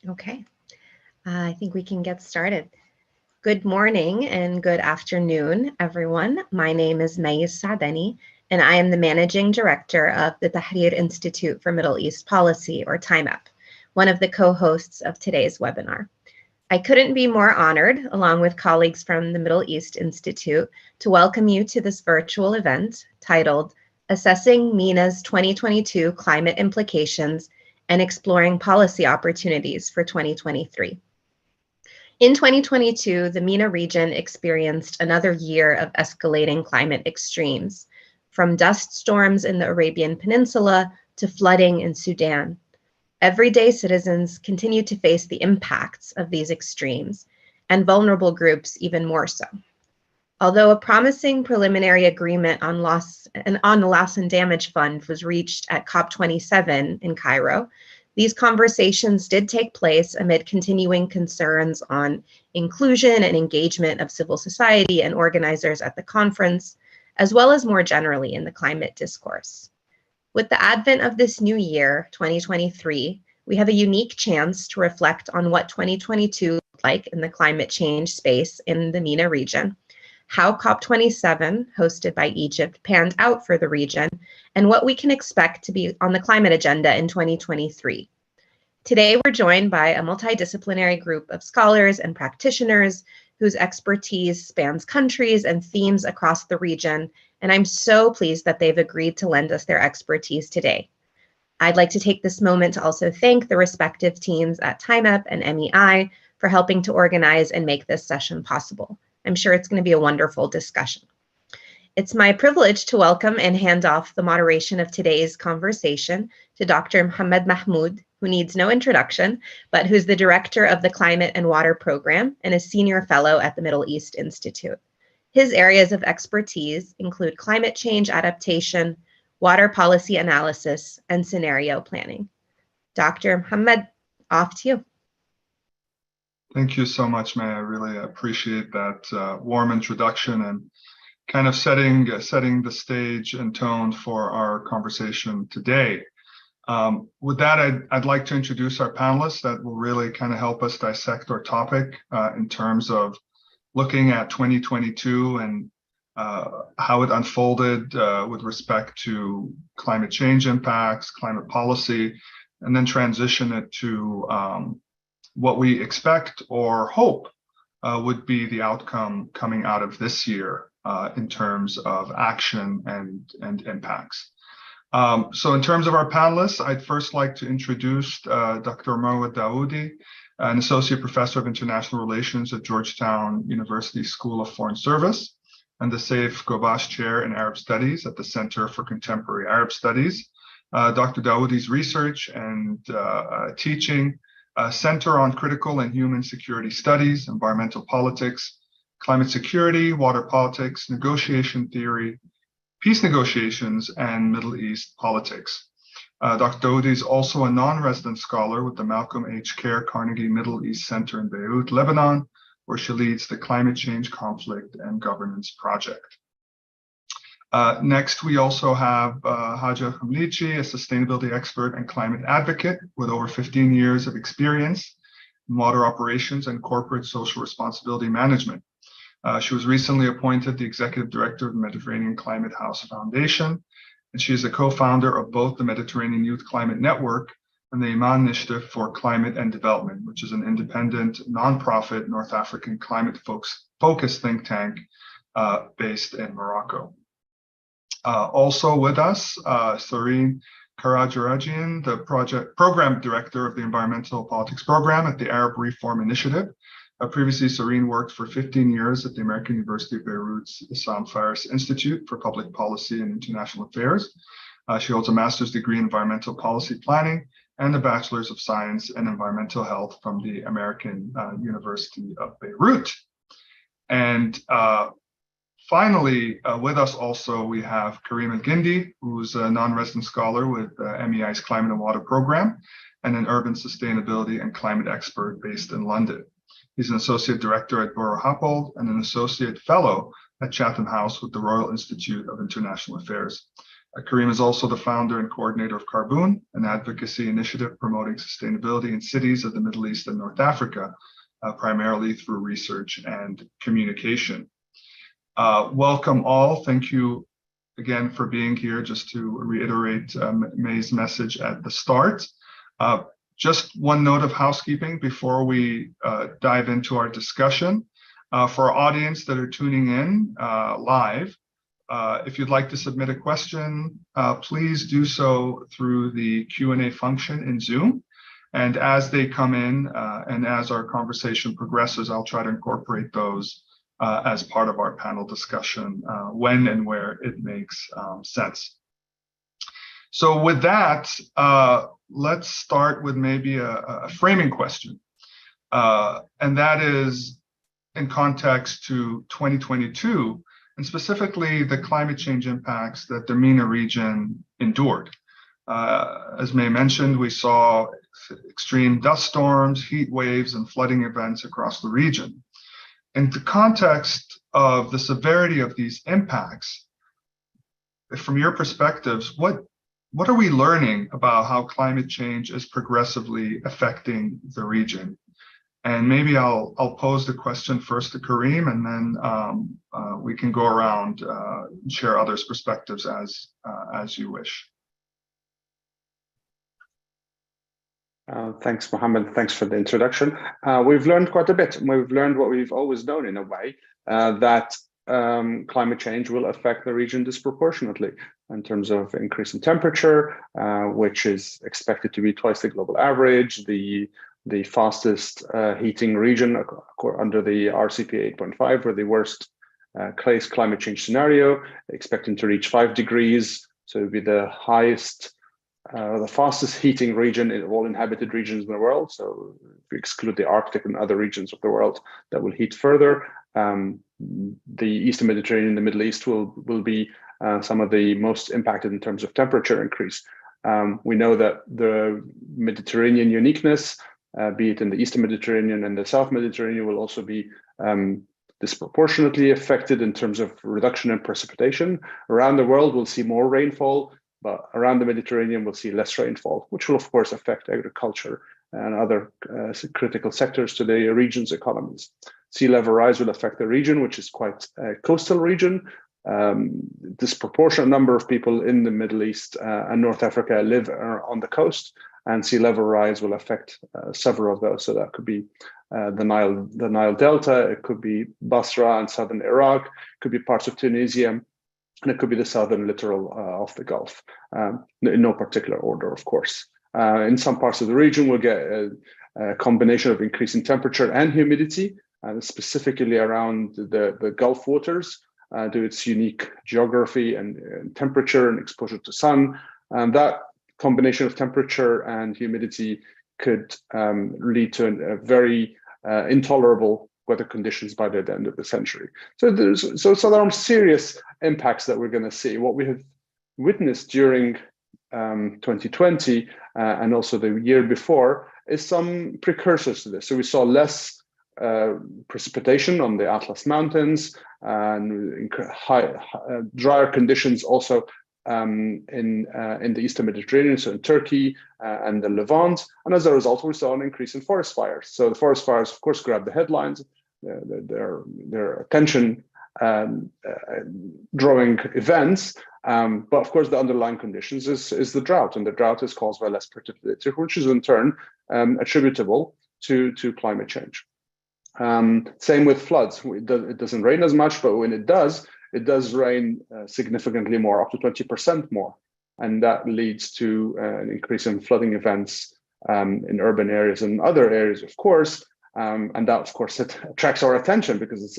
Okay, I think we can get started. Good morning and good afternoon, everyone. My name is MEI-TIMEP, and I am the Managing Director of the Tahrir Institute for Middle East Policy, or TIMEP, one of the co-hosts of today's webinar. I couldn't be more honored, along with colleagues from the Middle East Institute, to welcome you to this virtual event titled Assessing MENA's 2022 Climate Implications and Exploring Policy Opportunities for 2023. In 2022, the MENA region experienced another year of escalating climate extremes, from dust storms in the Arabian Peninsula to flooding in Sudan. Everyday citizens continue to face the impacts of these extremes, and vulnerable groups even more so. Although a promising preliminary agreement on the Loss and Damage Fund was reached at COP27 in Cairo, these conversations did take place amid continuing concerns on inclusion and engagement of civil society and organizers at the conference, as well as more generally in the climate discourse. With the advent of this new year, 2023, we have a unique chance to reflect on what 2022 looked like in the climate change space in the MENA region, how COP27, hosted by Egypt, panned out for the region, and what we can expect to be on the climate agenda in 2023. Today, we're joined by a multidisciplinary group of scholars and practitioners whose expertise spans countries and themes across the region, and I'm so pleased that they've agreed to lend us their expertise today. I'd like to take this moment to also thank the respective teams at TIMEP and MEI for helping to organize and make this session possible. I'm sure it's going to be a wonderful discussion. It's my privilege to welcome and hand off the moderation of today's conversation to Dr. Mohammed Mahmoud, who needs no introduction, but who's the director of the Climate and Water Program and a senior fellow at the Middle East Institute. His areas of expertise include climate change adaptation, water policy analysis, and scenario planning. Dr. Mohammed, off to you. Thank you so much, May. I really appreciate that warm introduction and kind of setting the stage and tone for our conversation today. With that, I'd like to introduce our panelists that will really kind of help us dissect our topic in terms of looking at 2022 and how it unfolded with respect to climate change impacts, climate policy, and then transition it to what we expect or hope would be the outcome coming out of this year in terms of action and impacts. So in terms of our panelists, I'd first like to introduce Dr. Marwa Dawoodi, an associate professor of international relations at Georgetown University School of Foreign Service and the Saif Gobash Chair in Arab Studies at the Center for Contemporary Arab Studies. Dr. Dawoodi's research and teaching center on critical and human security studies, environmental politics, climate security, water politics, negotiation theory, peace negotiations, and Middle East politics. Dr. Dawoodi is also a non-resident scholar with the Malcolm H. Kerr Carnegie Middle East Center in Beirut, Lebanon, where she leads the Climate Change Conflict and Governance Project. Next, we also have Haja Hamlici, a sustainability expert and climate advocate with over 15 years of experience in water operations and corporate social responsibility management. She was recently appointed the executive director of the Mediterranean Climate House Foundation, and she is a co-founder of both the Mediterranean Youth Climate Network and the Iman Initiative for Climate and Development, which is an independent, nonprofit North African climate-focused think tank based in Morocco. Also with us, Sareen Karajarajian, the program director of the Environmental Politics Program at the Arab Reform Initiative. Previously, Sareen worked for 15 years at the American University of Beirut's Islam Faris Institute for Public Policy and International Affairs. She holds a master's degree in environmental policy planning and a bachelor's of science in environmental health from the American University of Beirut. And finally, with us also, we have Karim El-Gindi, who's a non-resident scholar with MEI's Climate and Water Program and an urban sustainability and climate expert based in London. He's an associate director at Borough Happold and an associate fellow at Chatham House with the Royal Institute of International Affairs. Karim is also the founder and coordinator of Karbun, an advocacy initiative promoting sustainability in cities of the Middle East and North Africa, primarily through research and communication. Welcome all. Thank you again for being here. Just to reiterate May's message at the start. Just one note of housekeeping before we dive into our discussion. For our audience that are tuning in live, if you'd like to submit a question, please do so through the Q&A function in Zoom. And as they come in and as our conversation progresses, I'll try to incorporate those as part of our panel discussion when and where it makes sense. So with that, let's start with maybe a framing question. And that is in context to 2022, and specifically the climate change impacts that the MENA region endured. As May mentioned, we saw extreme dust storms, heat waves, and flooding events across the region. In the context of the severity of these impacts, from your perspectives, what are we learning about how climate change is progressively affecting the region? And maybe I'll pose the question first to Karim, and then we can go around and share others' perspectives as you wish. Thanks, Mohammed. Thanks for the introduction. We've learned quite a bit. We've learned what we've always known in a way, that climate change will affect the region disproportionately in terms of increase in temperature, which is expected to be twice the global average, the fastest heating region under the RCP 8.5, or the worst case climate change scenario, expecting to reach 5 degrees. So it would be the highest, the fastest heating region in all inhabited regions in the world. So if we exclude the Arctic and other regions of the world that will heat further, the Eastern Mediterranean and the Middle East will be some of the most impacted in terms of temperature increase. We know that the Mediterranean uniqueness, be it in the Eastern Mediterranean and the South Mediterranean, will also be disproportionately affected in terms of reduction in precipitation. Around the world, we'll see more rainfall, but around the Mediterranean, we'll see less rainfall, which will, of course, affect agriculture and other critical sectors to the region's economies. Sea level rise will affect the region, which is quite a coastal region. Disproportionate number of people in the Middle East and North Africa live on the coast, and sea level rise will affect several of those. So that could be the Nile Delta, it could be Basra and southern Iraq, it could be parts of Tunisia, and it could be the southern littoral of the Gulf, in no particular order, of course. In some parts of the region, we'll get a combination of increasing temperature and humidity, specifically around the Gulf waters, due to its unique geography and temperature and exposure to sun. And that combination of temperature and humidity could lead to a very intolerable weather conditions by the end of the century. So there are serious impacts that we're going to see. What we have witnessed during 2020 and also the year before is some precursors to this. So we saw less precipitation on the Atlas Mountains and drier conditions also in the Eastern Mediterranean, so in Turkey and the Levant. And as a result, we saw an increase in forest fires. So the forest fires, of course, grabbed the headlines. Their attention drawing events, but of course the underlying conditions is the drought, and the drought is caused by less precipitation, which is in turn attributable to climate change. Same with floods. It doesn't rain as much, but when it does rain significantly more, up to 20% more, and that leads to an increase in flooding events in urban areas and other areas, of course. And that, of course, it attracts our attention because it's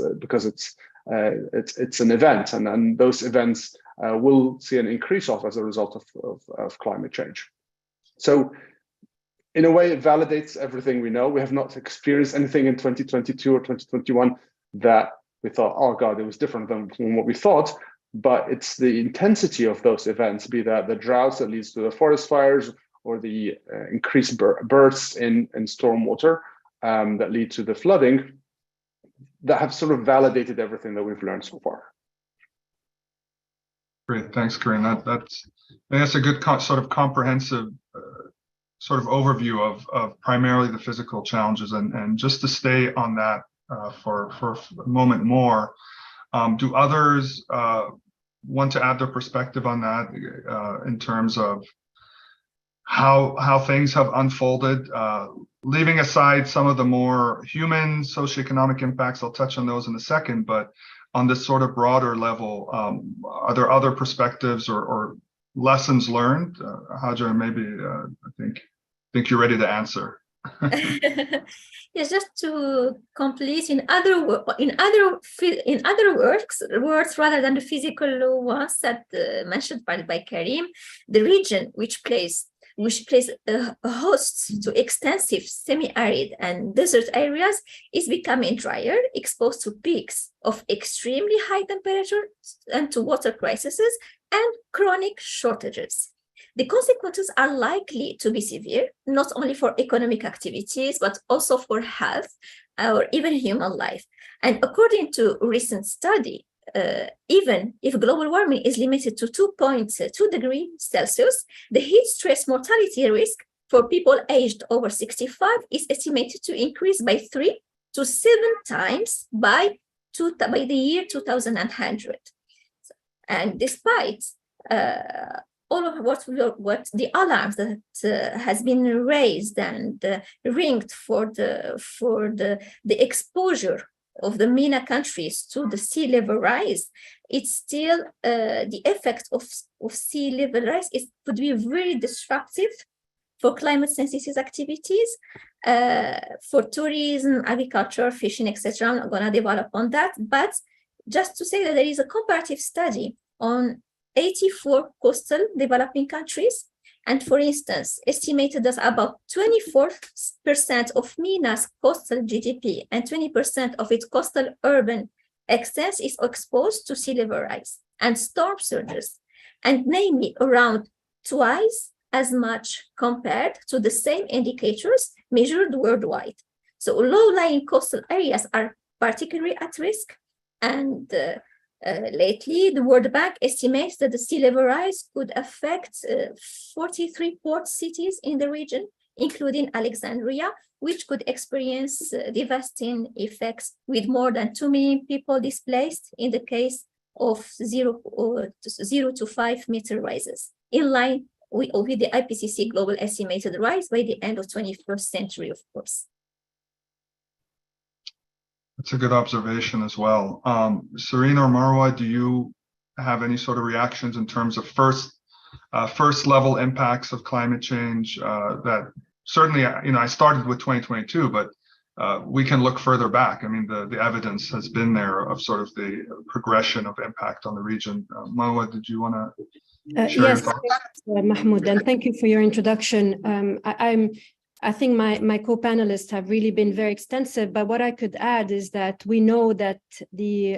an event, and those events will see an increase as a result of climate change. So, in a way, it validates everything we know. We have not experienced anything in 2022 or 2021 that we thought, oh God, it was different than what we thought. But it's the intensity of those events, be that the droughts that leads to the forest fires or the increased bursts in stormwater that lead to the flooding, that have sort of validated everything that we've learned so far. Great, thanks, Corinne. That's a good sort of comprehensive sort of overview of primarily the physical challenges, and just to stay on that for a moment more, do others want to add their perspective on that in terms of how things have unfolded, leaving aside some of the more human socioeconomic impacts? I'll touch on those in a second, but on this sort of broader level, are there other perspectives or lessons learned? Hajar, maybe I think you're ready to answer. Yes, just to complete, in other words rather than the physical ones that mentioned by Karim, the region which plays hosts to extensive semi-arid and desert areas is becoming drier, exposed to peaks of extremely high temperatures and to water crises and chronic shortages. The consequences are likely to be severe, not only for economic activities, but also for health or even human life. And according to a recent study, even if global warming is limited to 2.2 degrees Celsius, the heat stress mortality risk for people aged over 65 is estimated to increase by 3 to 7 times by the year 2100. And despite all of what the alarms that has been raised and ringed for the exposure of the MENA countries to the sea level rise, it's still the effect of sea level rise could be very disruptive for climate sensitive activities, for tourism, agriculture, fishing, etc. I'm not going to develop on that, but just to say that there is a comparative study on 84 coastal developing countries. And for instance, estimated that about 24% of MENA's coastal GDP and 20% of its coastal urban extent is exposed to sea level rise and storm surges, and namely around twice as much compared to the same indicators measured worldwide. So low-lying coastal areas are particularly at risk, and lately, the World Bank estimates that the sea level rise could affect 43 port cities in the region, including Alexandria, which could experience devastating effects with more than 2 million people displaced in the case of 0 to 5 meter rises, in line with the IPCC global estimated rise by the end of 21st century, of course. That's a good observation as well. Serena or Marwa, do you have any sort of reactions in terms of first level impacts of climate change? That certainly, I started with 2022, but we can look further back. I mean, the evidence has been there of sort of the progression of impact on the region. Marwa, did you want to share your thoughts? Yes, Mahmoud, and thank you for your introduction. I think my co-panelists have really been very extensive, but what I could add is that we know that the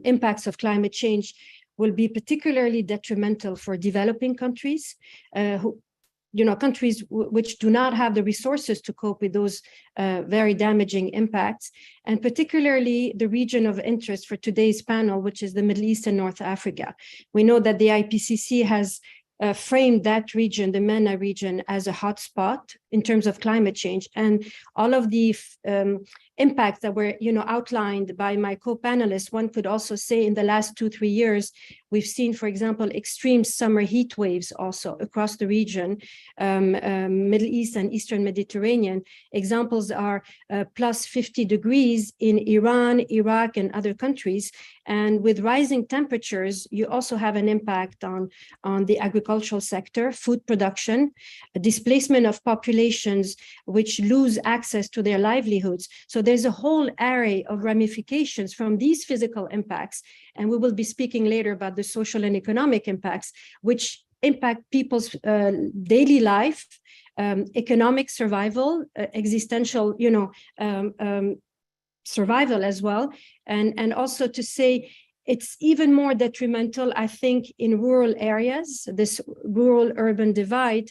impacts of climate change will be particularly detrimental for developing countries, countries which do not have the resources to cope with those very damaging impacts, and particularly the region of interest for today's panel, which is the Middle East and North Africa. We know that the IPCC has framed that region, the MENA region, as a hotspot in terms of climate change, and all of the impacts that were outlined by my co-panelists. One could also say in the last 2-3 years, we've seen, for example, extreme summer heat waves also across the region, Middle East and Eastern Mediterranean. Examples are plus 50 degrees in Iran, Iraq, and other countries. And with rising temperatures, you also have an impact on the agricultural sector, food production, displacement of populations which lose access to their livelihoods. So there's a whole array of ramifications from these physical impacts. And we will be speaking later about the social and economic impacts, which impact people's daily life, economic survival, existential, survival as well. And also to say it's even more detrimental, I think, in rural areas, this rural-urban divide,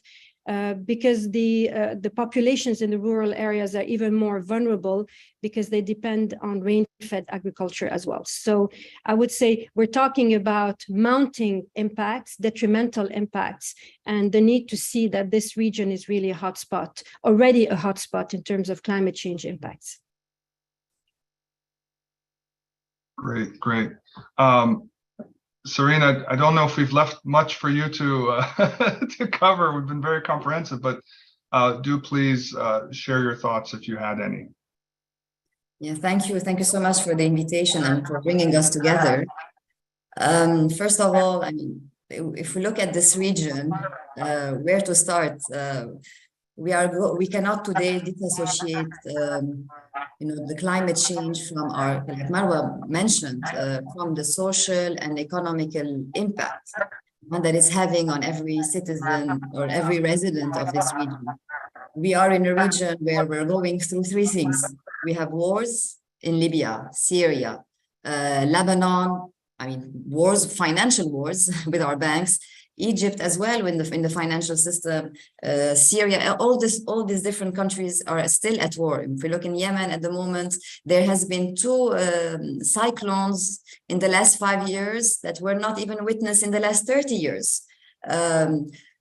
because the populations in the rural areas are even more vulnerable because they depend on rain-fed agriculture as well. So I would say we're talking about mounting impacts, detrimental impacts, and the need to see that this region is really a hotspot, already a hotspot in terms of climate change impacts. Great, great. Serena, I don't know if we've left much for you to to cover. We've been very comprehensive, but do please share your thoughts if you had any. Yeah, thank you. Thank you so much for the invitation and for bringing us together. First of all, I mean, if we look at this region, where to start? We cannot today disassociate the climate change from our, like Marwa mentioned, from the social and economical impact that it's having on every citizen or every resident of this region. We are in a region where we're going through three things. We have wars in Libya, Syria, Lebanon, I mean, wars, financial wars with our banks, Egypt as well in the financial system, Syria, all these different countries are still at war. If we look in Yemen at the moment, there has been two cyclones in the last 5 years that were not even witnessed in the last 30 years.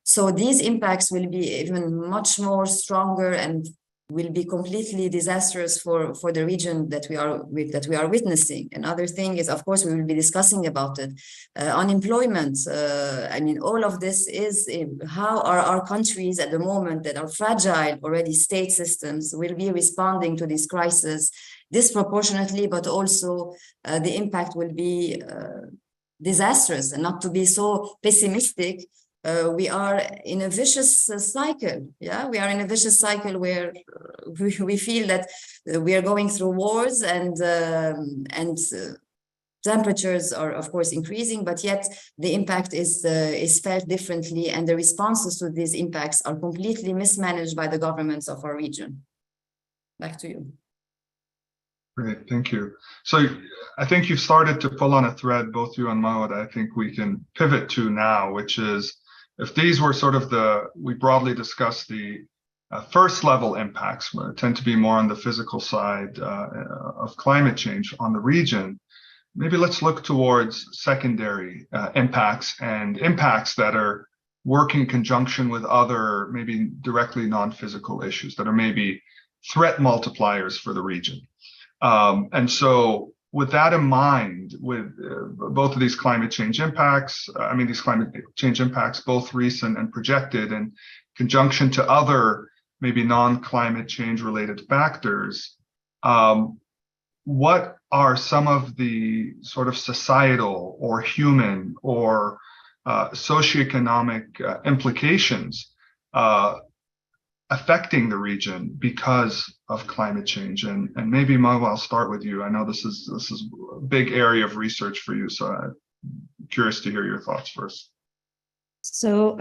So these impacts will be even much more stronger and will be completely disastrous for the region that we are witnessing. Another thing is, of course, we will be discussing about it. Unemployment. I mean, all of this is how are our countries at the moment that are fragile already state systems will be responding to this crisis disproportionately, but also the impact will be disastrous. And not to be so pessimistic, we are in a vicious cycle. Yeah, we are in a vicious cycle where we feel that we are going through wars and temperatures are, of course, increasing, but yet the impact is felt differently, and the responses to these impacts are completely mismanaged by the governments of our region. Back to you. Great, thank you. So I think you've started to pull on a thread, both you and Mo, that I think we can pivot to now, which is, if these were sort of we broadly discussed the first level impacts, tend to be more on the physical side of climate change on the region, maybe let's look towards secondary impacts and impacts that are work in conjunction with other, maybe directly non-physical issues that are maybe threat multipliers for the region. And so with that in mind, with both of these climate change impacts, these climate change impacts, both recent and projected, in conjunction to other maybe non-climate change related factors, what are some of the sort of societal or human or socioeconomic implications affecting the region because of climate change? And maybe Mo, I'll start with you. I know this is a big area of research for you, so I'm curious to hear your thoughts first. So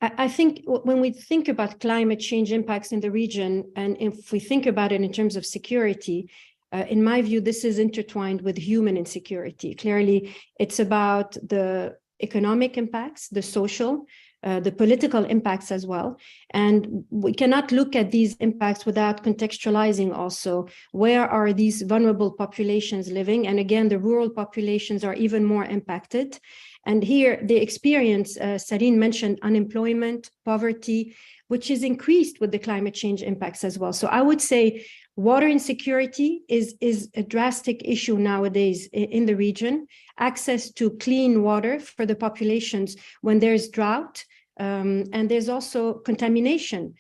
I think when we think about climate change impacts in the region, and if we think about it in terms of security, in my view, this is intertwined with human insecurity. Clearly, it's about the economic impacts, the social, the political impacts as well. And we cannot look at these impacts without contextualizing also where are these vulnerable populations living. And again, the rural populations are even more impacted. And here the experience, Sarine mentioned unemployment, poverty, which is increased with the climate change impacts as well. So I would say water insecurity is a drastic issue nowadays in the region. Access to clean water for the populations when there's drought, and there's also contamination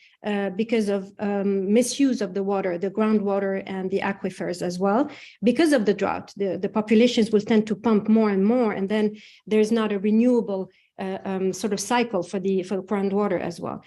because of misuse of the water, the groundwater and the aquifers as well. Because of the drought, the populations will tend to pump more and more, and then there's not a renewable sort of cycle for the groundwater as well.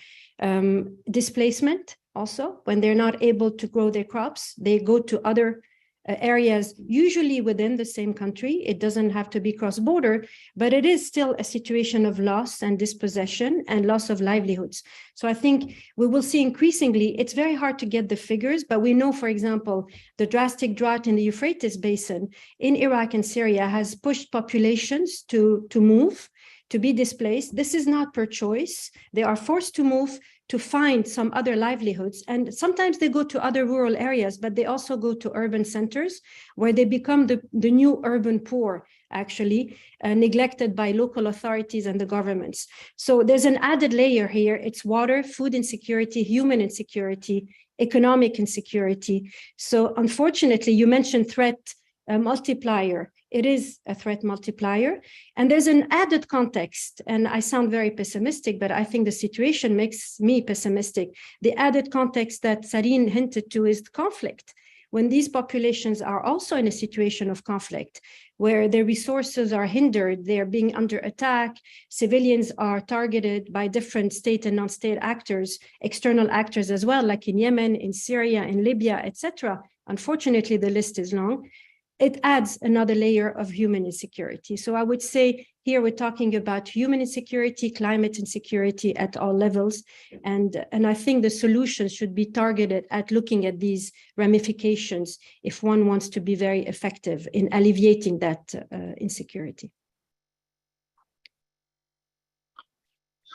Displacement also, when they're not able to grow their crops, they go to other areas, usually within the same country. It doesn't have to be cross-border, but it is still a situation of loss and dispossession and loss of livelihoods. So I think we will see increasingly, it's very hard to get the figures, but we know, for example, the drastic drought in the Euphrates basin in Iraq and Syria has pushed populations to move, to be displaced. This is not per choice. They are forced to move to find some other livelihoods. And sometimes they go to other rural areas, but they also go to urban centers where they become the new urban poor, actually, neglected by local authorities and the governments. So there's an added layer here. It's water, food insecurity, human insecurity, economic insecurity. So unfortunately, you mentioned threat multiplier. It is a threat multiplier. And there's an added context, and I sound very pessimistic, but I think the situation makes me pessimistic. The added context that Sarine hinted to is conflict. When these populations are also in a situation of conflict, where their resources are hindered, they're being under attack, civilians are targeted by different state and non-state actors, external actors as well, like in Yemen, in Syria, in Libya, etc. Unfortunately, the list is long. It adds another layer of human insecurity. So I would say here we're talking about human insecurity, climate insecurity at all levels. And I think the solutions should be targeted at looking at these ramifications if one wants to be very effective in alleviating that insecurity.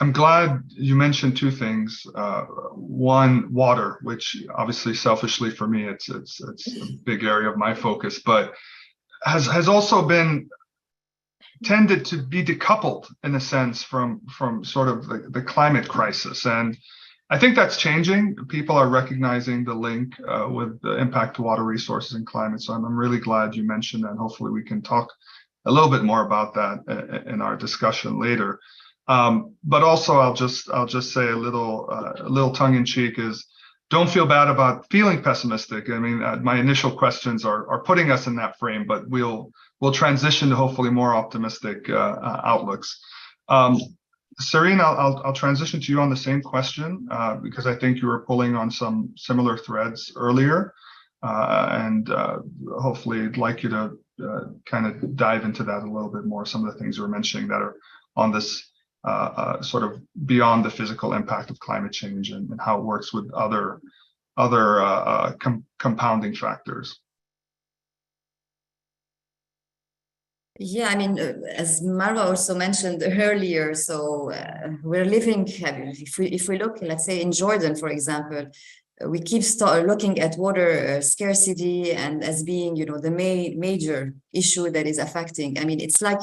I'm glad you mentioned two things. One, water, which obviously selfishly for me, it's a big area of my focus, but has also been tended to be decoupled in a sense from sort of the climate crisis. And I think that's changing. People are recognizing the link with the impact to water resources and climate. So I'm really glad you mentioned that. And hopefully we can talk a little bit more about that in our discussion later. But also, I'll just say a little tongue-in-cheek is, don't feel bad about feeling pessimistic. I mean, my initial questions are putting us in that frame, but we'll transition to hopefully more optimistic outlooks. Sarine, I'll transition to you on the same question because I think you were pulling on some similar threads earlier, and hopefully I'd like you to kind of dive into that a little bit more. Some of the things you were mentioning that are on this sort of beyond the physical impact of climate change and how it works with other compounding factors. Yeah, I mean, as Marwa also mentioned earlier, so we're living, if we look, let's say in Jordan, for example, we keep looking at water scarcity and as being, the major issue that is affecting. I mean, it's like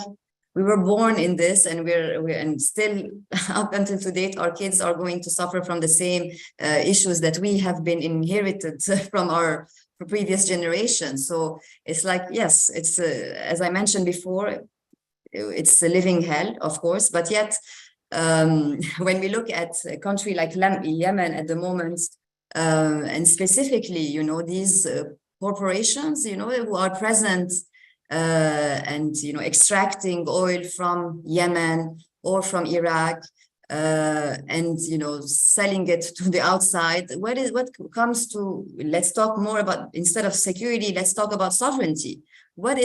we were born in this, and and still up until to date, our kids are going to suffer from the same issues that we have been inherited from our previous generations. So it's like, yes, it's as I mentioned before, it's a living hell, of course, but yet when we look at a country like Yemen at the moment, and specifically, these corporations, who are present and extracting oil from Yemen or from Iraq, and selling it to the outside. What comes to, let's talk more about, instead of security, let's talk about sovereignty. What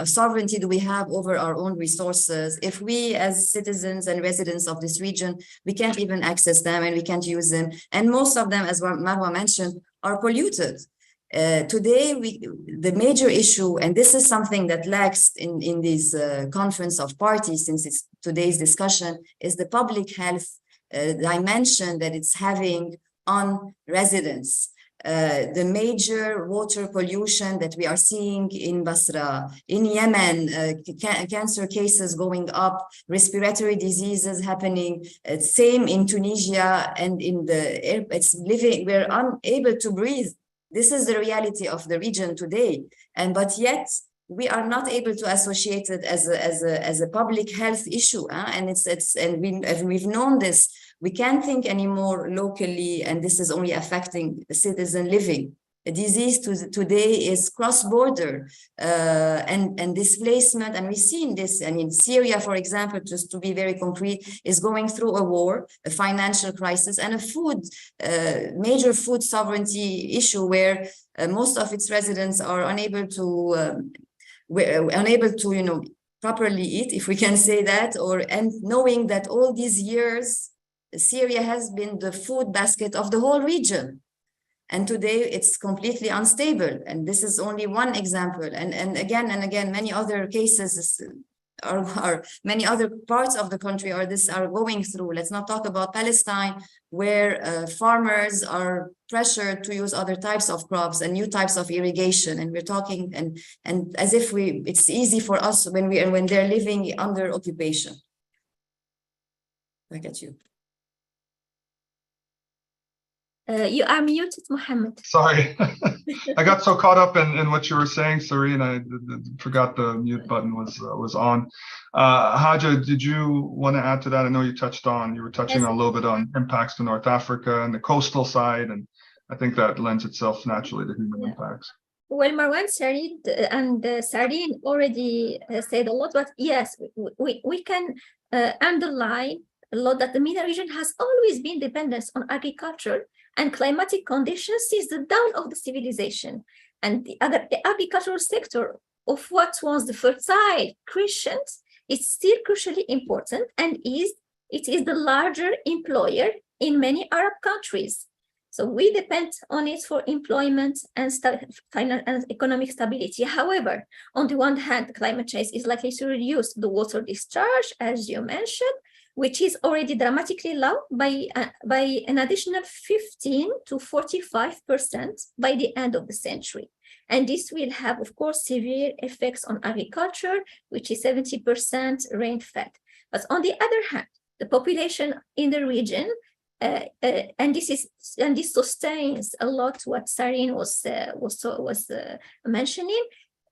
sovereignty do we have over our own resources if we as citizens and residents of this region, we can't even access them and we can't use them, and most of them, as Marwa mentioned, are polluted. Today, the major issue, and this is something that lacks in this conference of parties since it's today's discussion, is the public health dimension that it's having on residents. The major water pollution that we are seeing in Basra, in Yemen, cancer cases going up, respiratory diseases happening, same in Tunisia, and in the air, we're unable to breathe. This is the reality of the region today, but yet we are not able to associate it as a public health issue, and we've known this. We can't think anymore locally, and this is only affecting the citizen living. The disease today is cross-border and displacement, and we've seen this. I mean, Syria, for example, just to be very concrete, is going through a war, a financial crisis, and a major food sovereignty issue where most of its residents are unable to properly eat, if we can say that, and knowing that all these years, Syria has been the food basket of the whole region. And today it's completely unstable. And this is only one example. And again, many other cases many other parts of the country are going through. Let's not talk about Palestine, where farmers are pressured to use other types of crops and new types of irrigation. And we're talking and as if it's easy for us when they're living under occupation. Back at you. You are muted, Mohammed. Sorry, I got so caught up in what you were saying, Sareen, I forgot the mute button was on. Haja, did you want to add to that? I know you were touching on a little bit on impacts to North Africa and the coastal side, and I think that lends itself naturally to human impacts. Well, Marwan, Sareen already said a lot, but yes, we can underline a lot that the MENA region has always been dependent on agriculture and climatic conditions since the dawn of the civilization. And the agricultural sector of what was the fertile crescent is still crucially important, and it is the larger employer in many Arab countries. So we depend on it for employment and economic stability. However, on the one hand, climate change is likely to reduce the water discharge, as you mentioned, which is already dramatically low by an additional 15 to 45% by the end of the century. And this will have, of course, severe effects on agriculture, which is 70% rain-fed. But on the other hand, the population in the region, and this sustains a lot what Sareen was mentioning,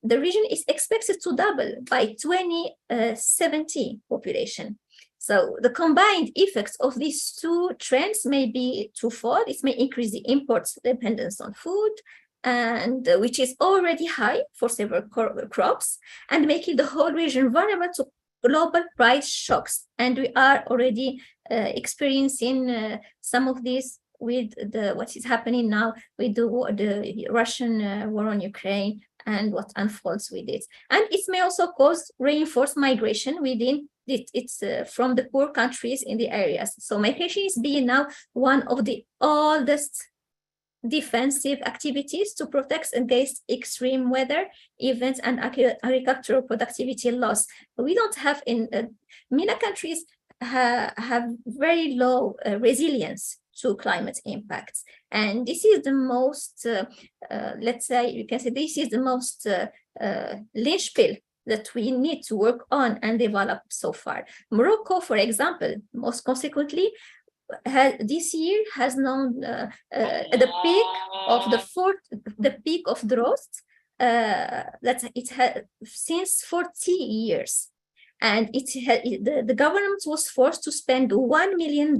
the region is expected to double by 2070 population. So the combined effects of these two trends may be twofold. It may increase the imports dependence on food, and which is already high for several crops, and making the whole region vulnerable to global price shocks. And we are already experiencing some of this with what is happening now with the Russian war on Ukraine and what unfolds with it. And it may also cause reinforced migration within it's from the poor countries in the areas. So migration is being now one of the oldest defensive activities to protect against extreme weather events and agricultural productivity loss. We don't have in MENA countries have very low resilience to climate impacts. And this is the most, let's say, you can say this is the most linchpin that we need to work on and develop so far. Morocco, for example, most consequently, this year has known the peak of drought that it had since 40 years. And the government was forced to spend $1 million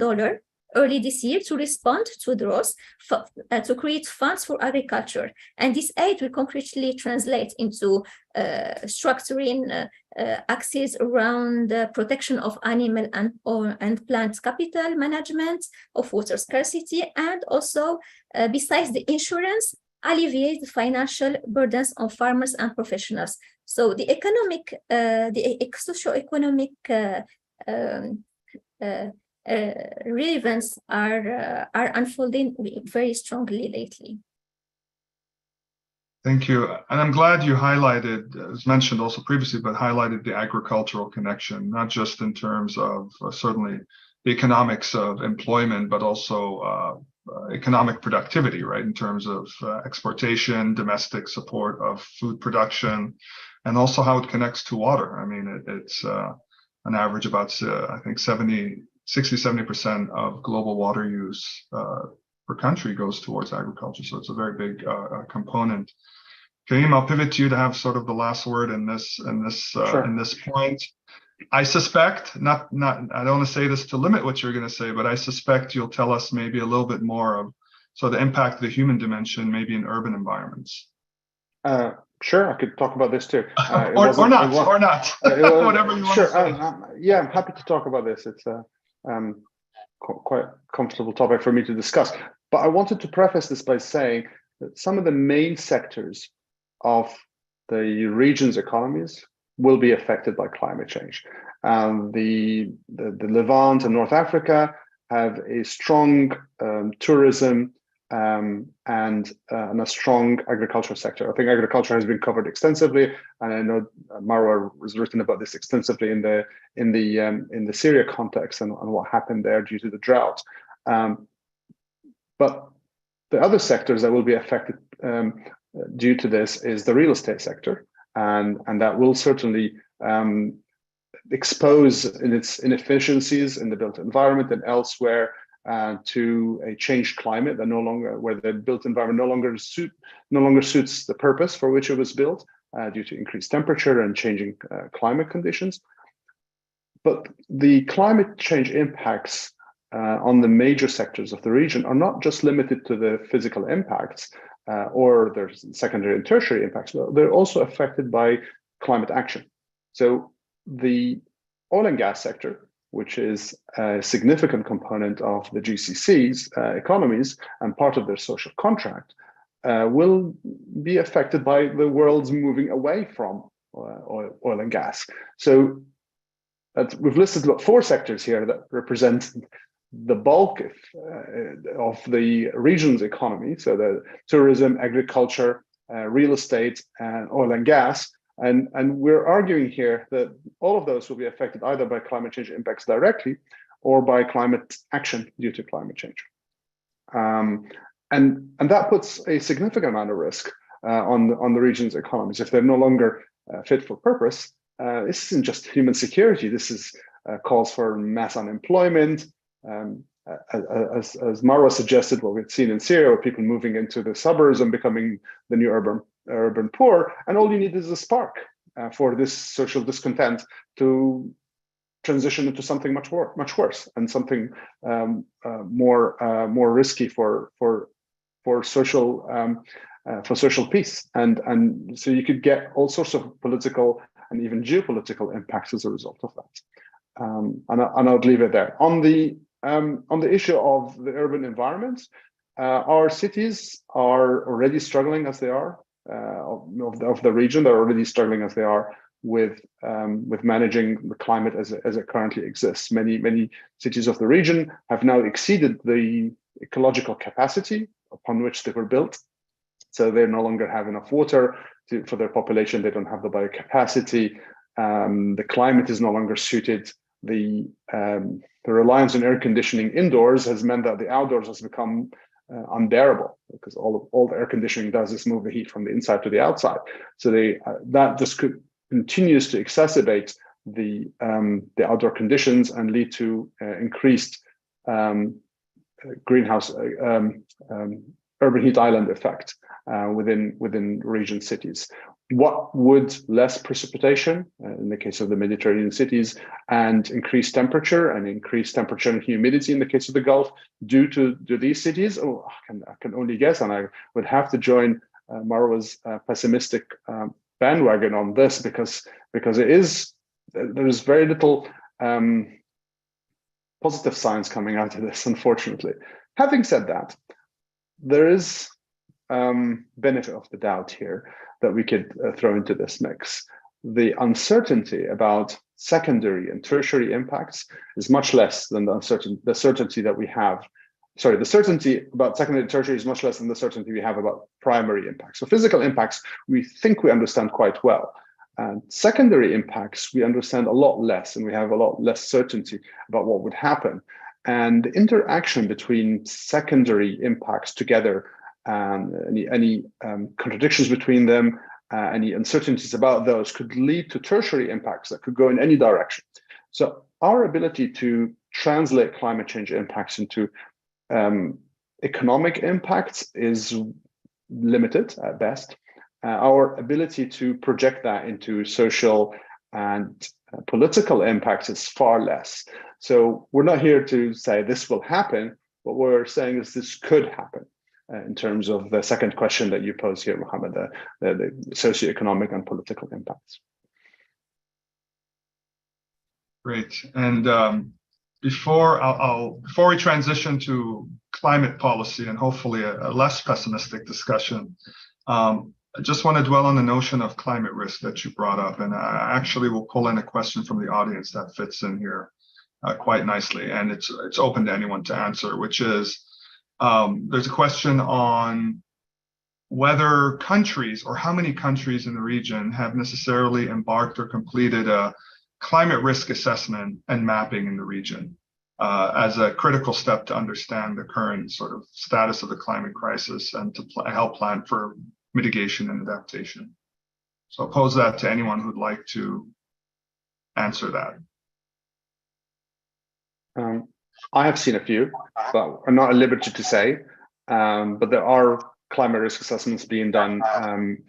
early this year to respond to droughts, to create funds for agriculture. And this aid will concretely translate into structuring axes around the protection of animal and plant capital management, of water scarcity, and also, besides the insurance, alleviate the financial burdens on farmers and professionals. So the socio-economic relevance are unfolding very strongly lately. Thank you. And I'm glad you highlighted, as mentioned also previously, but highlighted the agricultural connection, not just in terms of certainly the economics of employment, but also economic productivity, right? In terms of exportation, domestic support of food production, and also how it connects to water. I mean, it's an average about, I think, 60-70% of global water use per country goes towards agriculture. So it's a very big component. Karim, I'll pivot to you to have sort of the last word in this point. I suspect, I don't want to say this to limit what you're going to say, but I suspect you'll tell us maybe a little bit more of the impact of the human dimension, maybe in urban environments. Sure, I could talk about this too. Or not. Whatever you want to say. Yeah, I'm happy to talk about this. It's a quite comfortable topic for me to discuss. But I wanted to preface this by saying that some of the main sectors of the region's economies will be affected by climate change. The Levant and North Africa have a strong tourism and a strong agriculture sector. I think agriculture has been covered extensively, and I know Marwa has written about this extensively in the Syria context and what happened there due to the drought. But the other sectors that will be affected due to this is the real estate sector, and that will certainly expose in its inefficiencies in the built environment and elsewhere to a changed climate that where the built environment no longer suits the purpose for which it was built due to increased temperature and changing climate conditions. But the climate change impacts on the major sectors of the region are not just limited to the physical impacts or their secondary and tertiary impacts, but they're also affected by climate action. So the oil and gas sector, which is a significant component of the GCC's economies and part of their social contract, will be affected by the world's moving away from oil and gas. So we've listed about 4 sectors here that represent the bulk of the region's economy. So the tourism, agriculture, real estate, and oil and gas. And we're arguing here that all of those will be affected either by climate change impacts directly or by climate action due to climate change. And that puts a significant amount of risk on the region's economies. If they're no longer fit for purpose, this isn't just human security. This is calls for mass unemployment. As Marwa suggested, what we've seen in Syria, where people moving into the suburbs and becoming the new urban poor, and all you need is a spark for this social discontent to transition into something much worse and something more risky for social peace, and so you could get all sorts of political and even geopolitical impacts as a result of that. And I'll leave it there. On the issue of the urban environment, our cities are already struggling as they are. Of the region, they're already struggling as they are with managing the climate as it currently exists. Many cities of the region have now exceeded the ecological capacity upon which they were built. So they no longer have enough water for their population. They don't have the biocapacity. The climate is no longer suited. The reliance on air conditioning indoors has meant that the outdoors has become unbearable, because all the air conditioning does is move the heat from the inside to the outside. So that just continues to exacerbate the outdoor conditions and lead to increased greenhouse urban heat island effect within region cities. What would less precipitation, in the case of the Mediterranean cities, and increased temperature and humidity in the case of the Gulf do to these cities? Oh, I can only guess, and I would have to join Marwa's pessimistic bandwagon on this, because there's very little positive signs coming out of this, unfortunately. Having said that, there is benefit of the doubt here that we could throw into this mix. The uncertainty about secondary and tertiary impacts is much less than the certainty that we have. Sorry, the certainty about secondary and tertiary is much less than the certainty we have about primary impacts. So physical impacts, we think we understand quite well. And secondary impacts, we understand a lot less, and we have a lot less certainty about what would happen. And the interaction between secondary impacts together, any contradictions between them, any uncertainties about those could lead to tertiary impacts that could go in any direction. So our ability to translate climate change impacts into economic impacts is limited at best. Our ability to project that into social and political impacts is far less. So we're not here to say this will happen. What we're saying is this could happen. In terms of the second question that you posed here, Mohammed, the socioeconomic and political impacts. Great. And before we transition to climate policy and hopefully a less pessimistic discussion, I just want to dwell on the notion of climate risk that you brought up. And I actually will pull in a question from the audience that fits in here quite nicely. And it's open to anyone to answer, which is, There's a question on whether countries or how many countries in the region have necessarily embarked or completed a climate risk assessment and mapping in the region as a critical step to understand the current sort of status of the climate crisis and to help plan for mitigation and adaptation. So I'll pose that to anyone who'd like to answer that. I have seen a few, but I'm not at liberty to say, but there are climate risk assessments being done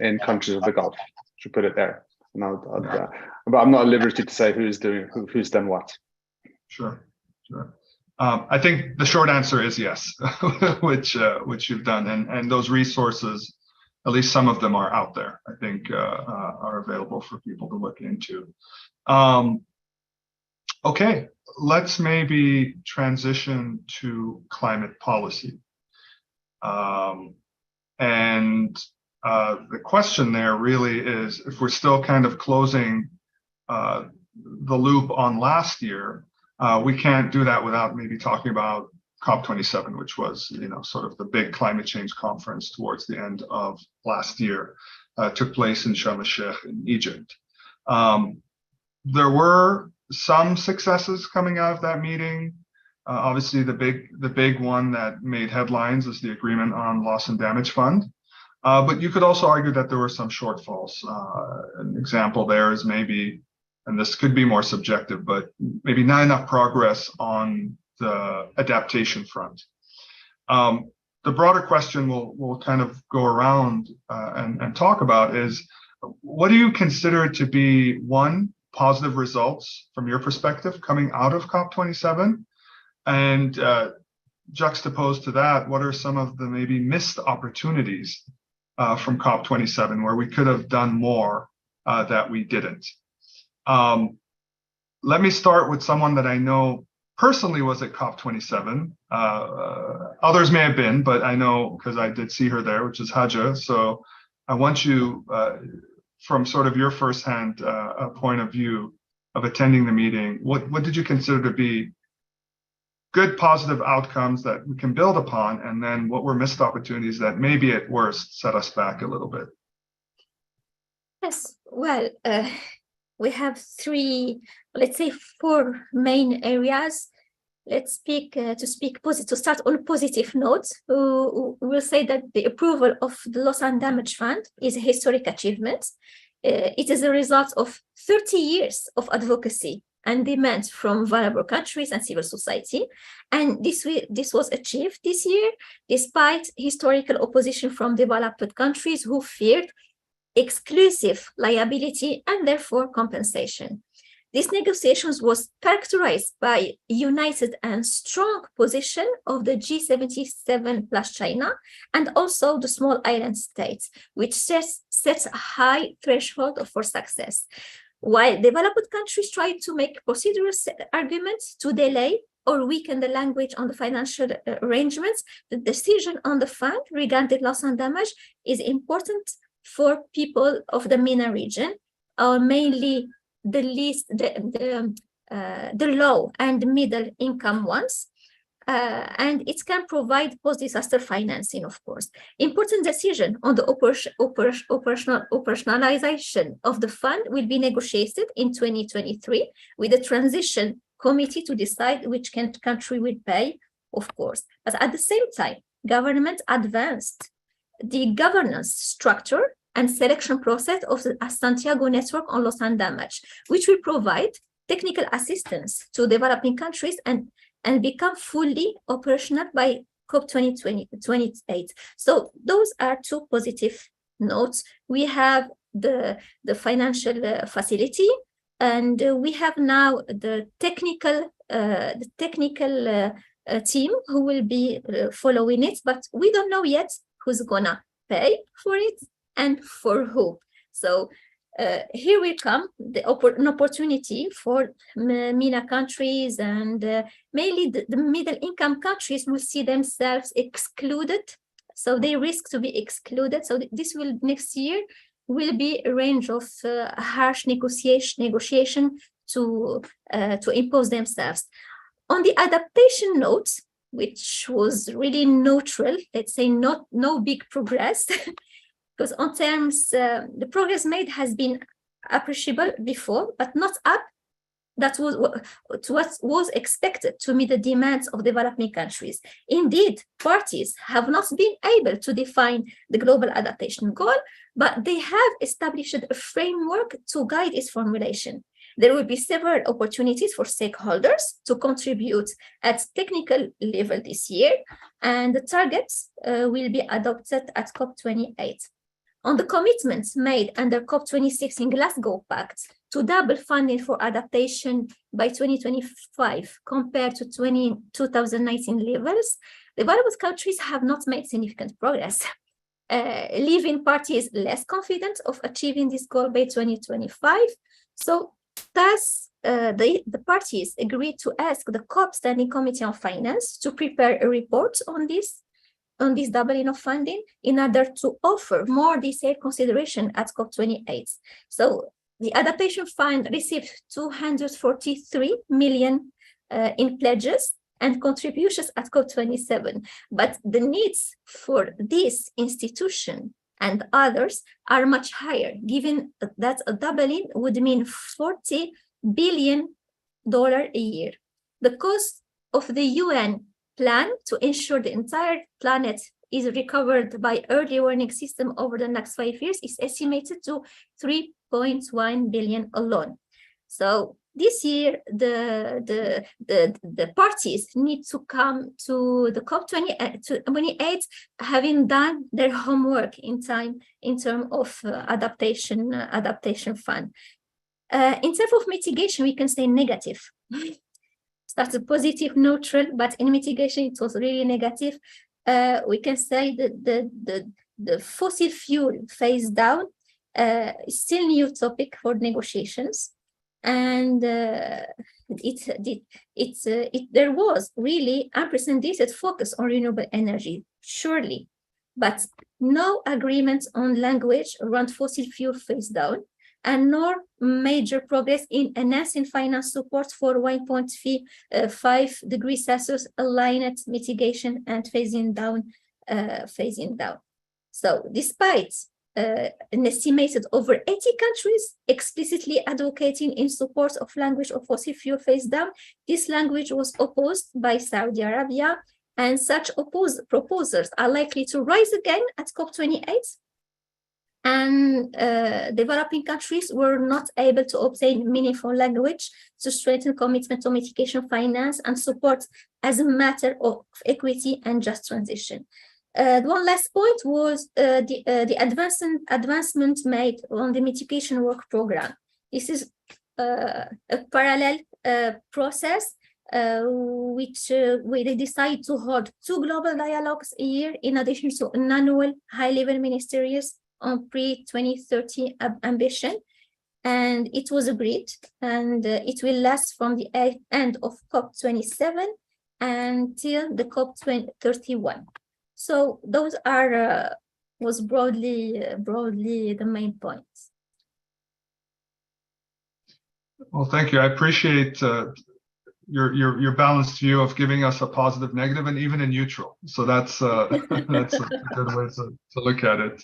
in countries of the Gulf, to put it there. But I'm not at liberty to say who's done what. Sure. I think the short answer is yes, which you've done, and those resources, at least some of them, are out there. I think are available for people to look into. Okay, let's maybe transition to climate policy. And the question there really is, if we're still kind of closing the loop on last year, we can't do that without maybe talking about COP27, which was, sort of the big climate change conference towards the end of last year, took place in Sharm el-Sheikh in Egypt. There were some successes coming out of that meeting. Obviously, the big one that made headlines is the agreement on loss and damage fund. But you could also argue that there were some shortfalls. An example there is maybe, and this could be more subjective, but maybe not enough progress on the adaptation front. The broader question we'll kind of go around and talk about is, what do you consider to be, one, positive results from your perspective coming out of COP27? And juxtaposed to that, what are some of the maybe missed opportunities from COP27 where we could have done more that we didn't? Let me start with someone that I know personally was at COP27. Others may have been, but I know because I did see her there, which is Haja. So I want you, from sort of your firsthand point of view of attending the meeting, what did you consider to be good positive outcomes that we can build upon, and then what were missed opportunities that maybe at worst set us back a little bit? Yes, well, we have four main areas. Let's to start on positive notes. We'll say that the approval of the Loss and Damage Fund is a historic achievement. It is a result of 30 years of advocacy and demand from vulnerable countries and civil society. And this was achieved this year, despite historical opposition from developed countries who feared exclusive liability and therefore compensation. These negotiations was characterized by united and strong position of the G77 plus China and also the small island states, which sets a high threshold for success. While developed countries try to make procedural arguments to delay or weaken the language on the financial arrangements, the decision on the fund regarding loss and damage is important for people of the MENA region, or mainly the low and middle income ones, and it can provide post-disaster financing, of course. Important decision on the operationalization of the fund will be negotiated in 2023 with the transition committee to decide which country will pay, of course. But at the same time, government advanced the governance structure and selection process of the Santiago network on loss and damage, which will provide technical assistance to developing countries and become fully operational by COP 2028. So those are two positive notes. We have the financial facility, and we have now the technical team who will be following it, but we don't know yet who's gonna pay for it and for who. So here we come, an opportunity for MENA countries, and mainly the middle income countries will see themselves excluded. So they risk to be excluded. So this will next year will be a range of harsh negotiation to impose themselves. On the adaptation note, which was really neutral, let's say no big progress, because on terms, the progress made has been appreciable before, but not up. That was what was expected to meet the demands of developing countries. Indeed, parties have not been able to define the global adaptation goal, but they have established a framework to guide its formulation. There will be several opportunities for stakeholders to contribute at technical level this year, and the targets will be adopted at COP28. On the commitments made under COP26 in Glasgow Pact to double funding for adaptation by 2025 compared to 2019 levels, developed countries have not made significant progress, leaving parties less confident of achieving this goal by 2025. So thus, the parties agreed to ask the COP Standing Committee on Finance to prepare a report on this doubling of funding in order to offer more detailed consideration at COP28. So the Adaptation Fund received 243 million in pledges and contributions at COP27, but the needs for this institution and others are much higher, given that a doubling would mean $40 billion a year. The cost of the UN plan to ensure the entire planet is recovered by early warning system over the next 5 years is estimated to 3.1 billion alone. So this year, the parties need to come to the COP28 having done their homework in time in terms of adaptation fund. In terms of mitigation, we can say negative. Started positive, neutral, but in mitigation, it was really negative. We can say that the fossil fuel phase down is still new topic for negotiations. And there was really unprecedented focus on renewable energy, surely, but no agreement on language around fossil fuel phase down, and nor major progress in enhancing finance support for 1.5 degrees Celsius aligned mitigation and phasing down. So despite an estimated over 80 countries explicitly advocating in support of language of fossil fuel phase down, this language was opposed by Saudi Arabia, and such proposals are likely to rise again at COP28. And developing countries were not able to obtain meaningful language to strengthen commitment to mitigation finance and support as a matter of equity and just transition. One last point was the advancement made on the mitigation work program. This is a parallel process where they decide to hold 2 global dialogues a year in addition to an annual high-level ministerial on pre-2030 ambition, and it was agreed, and it will last from the end of COP27 until the COP31. So those are was broadly the main points. Well, thank you. I appreciate your balanced view of giving us a positive, negative, and even a neutral. So that's that's a good way to look at it.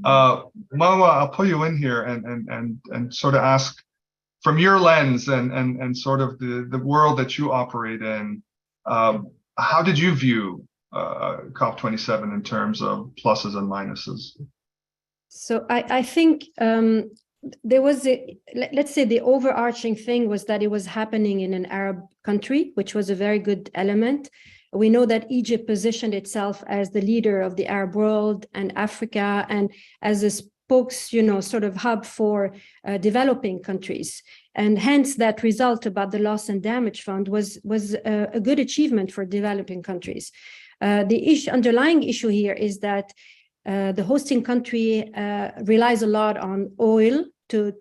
Marwa, I'll pull you in here and sort of ask from your lens and sort of the world that you operate in, how did you view COP27 in terms of pluses and minuses? So I think there was let's say the overarching thing was that it was happening in an Arab country, which was a very good element. We know that Egypt positioned itself as the leader of the Arab world and Africa, and as a spokes, sort of hub for developing countries. And hence that result about the loss and damage fund was a good achievement for developing countries. The underlying issue here is that the hosting country relies a lot on oil to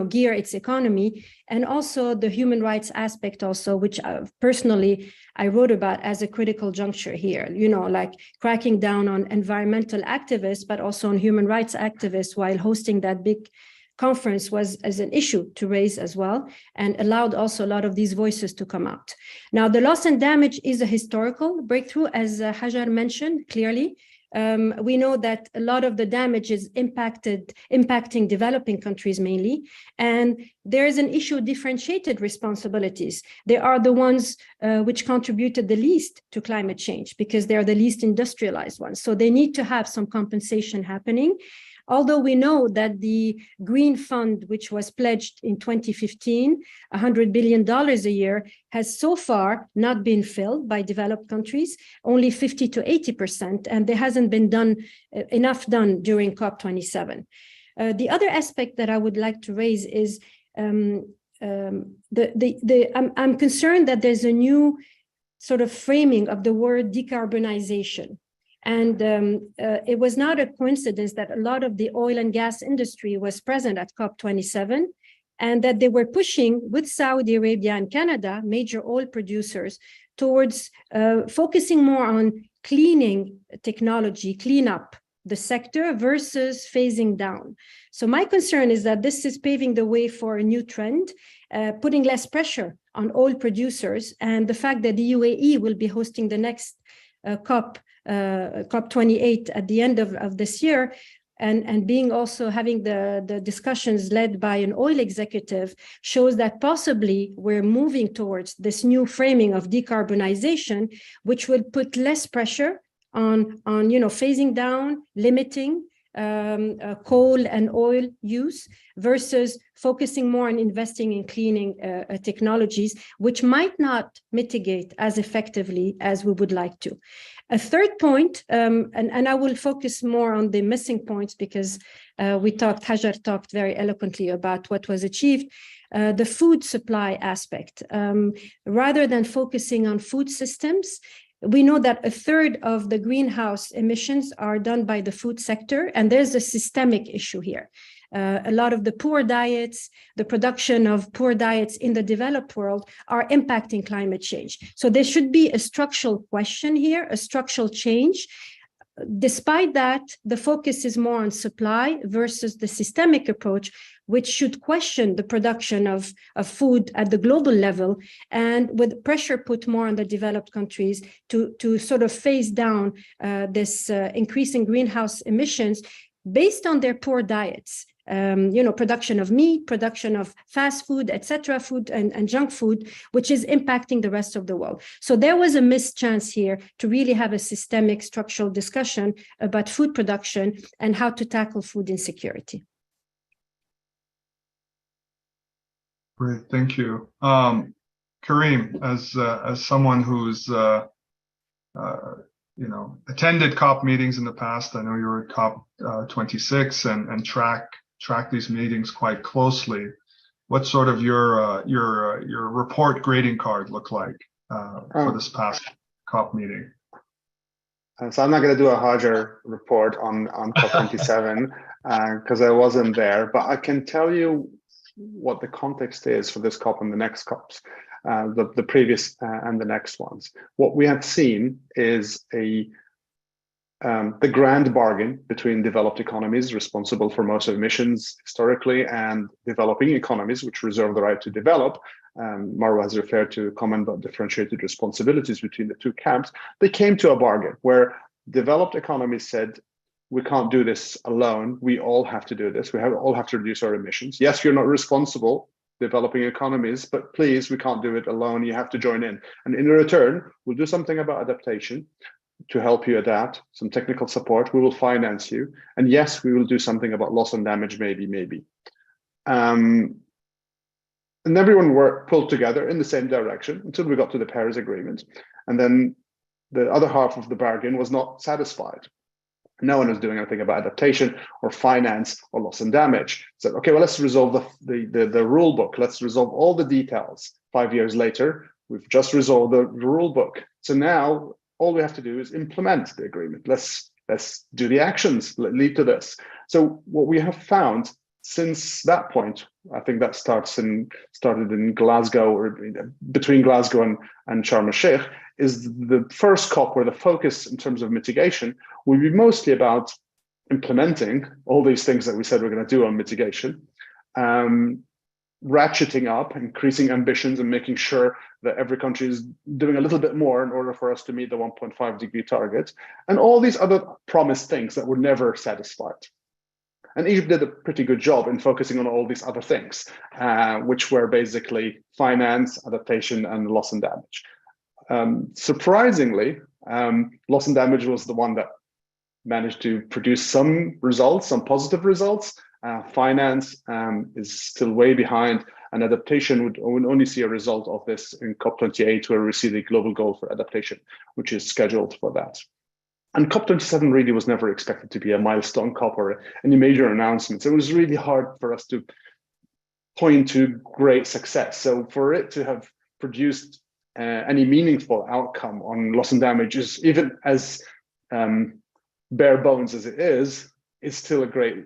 gear its economy, and also the human rights aspect also, which personally I wrote about as a critical juncture here, like cracking down on environmental activists, but also on human rights activists while hosting that big conference was as an issue to raise as well, and allowed also a lot of these voices to come out. Now, the loss and damage is a historical breakthrough, as Hajar mentioned clearly. We know that a lot of the damage is impacting developing countries mainly, and there is an issue of differentiated responsibilities. They are the ones which contributed the least to climate change because they are the least industrialized ones. So they need to have some compensation happening. Although we know that the Green Fund, which was pledged in 2015, $100 billion a year, has so far not been filled by developed countries, only 50 to 80%, and there hasn't been enough done during COP27. The other aspect that I would like to raise is I'm concerned that there's a new sort of framing of the word decarbonization. And it was not a coincidence that a lot of the oil and gas industry was present at COP27, and that they were pushing with Saudi Arabia and Canada, major oil producers, towards focusing more on cleaning technology, clean up the sector versus phasing down. So my concern is that this is paving the way for a new trend, putting less pressure on oil producers, and the fact that the UAE will be hosting the next COP28 at the end of this year, and being also having the discussions led by an oil executive, shows that possibly we're moving towards this new framing of decarbonization, which will put less pressure on phasing down, limiting coal and oil use, versus focusing more on investing in cleaning technologies, which might not mitigate as effectively as we would like to. A third point, and I will focus more on the missing points because Hajar talked very eloquently about what was achieved, the food supply aspect. Rather than focusing on food systems, we know that a third of the greenhouse emissions are done by the food sector, and there's a systemic issue here. A lot of the poor diets, the production of poor diets in the developed world are impacting climate change. So there should be a structural question here, a structural change. Despite that, the focus is more on supply versus the systemic approach, which should question the production of food at the global level, and with pressure put more on the developed countries to sort of phase down this increasing greenhouse emissions based on their poor diets. Production of meat, production of fast food, etc., food and junk food, which is impacting the rest of the world. So there was a missed chance here to really have a systemic structural discussion about food production and how to tackle food insecurity. Great, thank you. Karim, as someone who's attended COP meetings in the past, I know you were at COP 26 and track these meetings quite closely. What sort of your report grading card look like for this past COP meeting? So I'm not going to do a Hajar report on COP27 because I wasn't there, but I can tell you what the context is for this COP and the next COPs, the previous and the next ones. What we have seen is the grand bargain between developed economies responsible for most of emissions historically and developing economies which reserve the right to develop. Marwa has referred to a comment about differentiated responsibilities between the two camps. They came to a bargain where developed economies said, we can't do this alone. We all have to do this. We all have to reduce our emissions. Yes, you're not responsible, developing economies, but please, we can't do it alone. You have to join in. And in return, we'll do something about adaptation to help you adapt, some technical support. We will finance you. And yes, we will do something about loss and damage, maybe. And everyone were pulled together in the same direction until we got to the Paris Agreement. And then the other half of the bargain was not satisfied. No one was doing anything about adaptation or finance or loss and damage. So, okay, well, let's resolve the rule book. Let's resolve all the details. 5 years later, we've just resolved the rule book. So now all we have to do is implement the agreement. Let's do the actions that lead to this. So what we have found since that point, I think that started in Glasgow, or between Glasgow and Sharm el-Sheikh, is the first COP where the focus in terms of mitigation will be mostly about implementing all these things that we said we're going to do on mitigation, ratcheting up, increasing ambitions, and making sure that every country is doing a little bit more in order for us to meet the 1.5-degree target, and all these other promised things that were never satisfied. And Egypt did a pretty good job in focusing on all these other things, which were basically finance, adaptation, and loss and damage. Surprisingly, loss and damage was the one that managed to produce some results, some positive results. Finance is still way behind, and adaptation would only see a result of this in COP28, where we see the global goal for adaptation, which is scheduled for that. And COP27 really was never expected to be a milestone COP or any major announcements. It was really hard for us to point to great success. So for it to have produced any meaningful outcome on loss and damage is, even as bare bones as it is still a great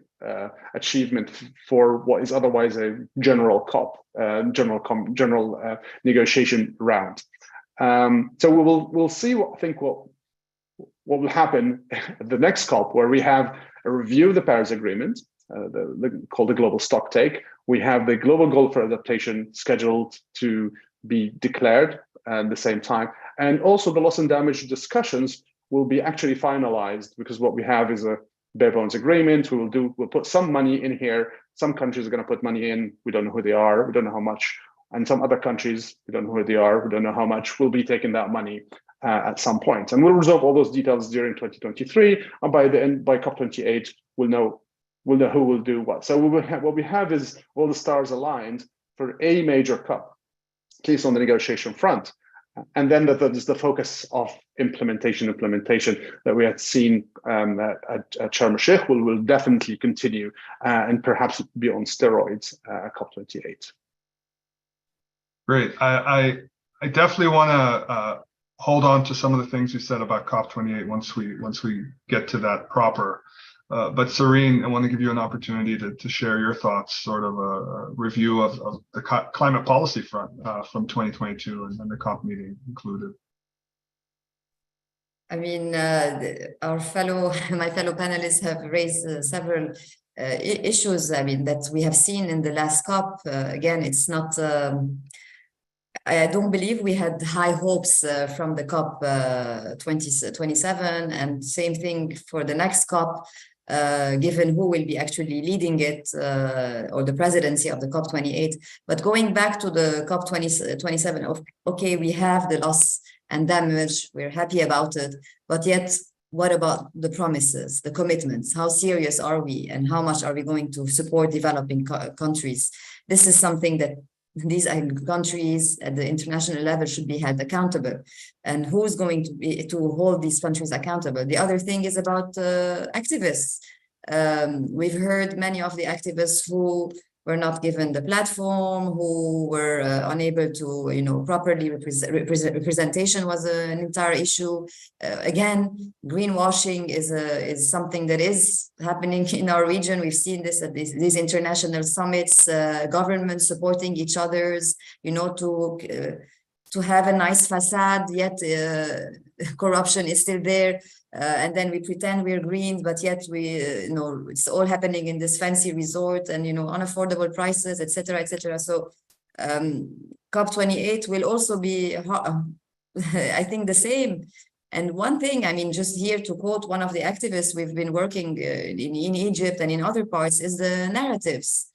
achievement for what is otherwise a general COP, general negotiation round. So we'll see what will happen at the next COP, where we have a review of the Paris Agreement, called the Global Stocktake. We have the global goal for adaptation scheduled to be declared at the same time. And also the loss and damage discussions will be actually finalized, because what we have is a bare bones agreement. We'll put some money in here. Some countries are going to put money in. We don't know who they are. We don't know how much. And some other countries, we don't know who they are. We don't know how much. We'll be taking that money at some point. And we'll resolve all those details during 2023. And by the end, by COP28, we'll know who will do what. So what we have is all the stars aligned for a major COP, at least on the negotiation front. And then that is the focus of implementation that we had seen at Sharm el-Sheikh will definitely continue and perhaps be on steroids at COP28. Great. I definitely want to hold on to some of the things you said about COP28 once we get to that proper. But Serene, I want to give you an opportunity to share your thoughts, sort of a review of the climate policy front from 2022 and the COP meeting included. I mean, my fellow panelists have raised several issues. I mean, that we have seen in the last COP. Again, it's not. I don't believe we had high hopes from the COP 27, and same thing for the next COP. Given who will be actually leading it, or the presidency of the COP28. But going back to the COP 27, okay, we have the loss and damage, we're happy about it, but yet, what about the promises, the commitments? How serious are we, and how much are we going to support developing countries? This is something that these countries at the international level should be held accountable, and who's going to hold these countries accountable? The other thing is about activists. We've heard many of the activists who were not given the platform, who were unable to, properly representation was an entire issue. Again, greenwashing is something that is happening in our region. We've seen this at these international summits, governments supporting each other's, to have a nice facade, yet corruption is still there. And then we pretend we're green, but yet it's all happening in this fancy resort and, unaffordable prices, etc., etc. So COP28 will also be, I think, the same. And one thing, I mean, just here to quote one of the activists we've been working in Egypt and in other parts, is the narratives.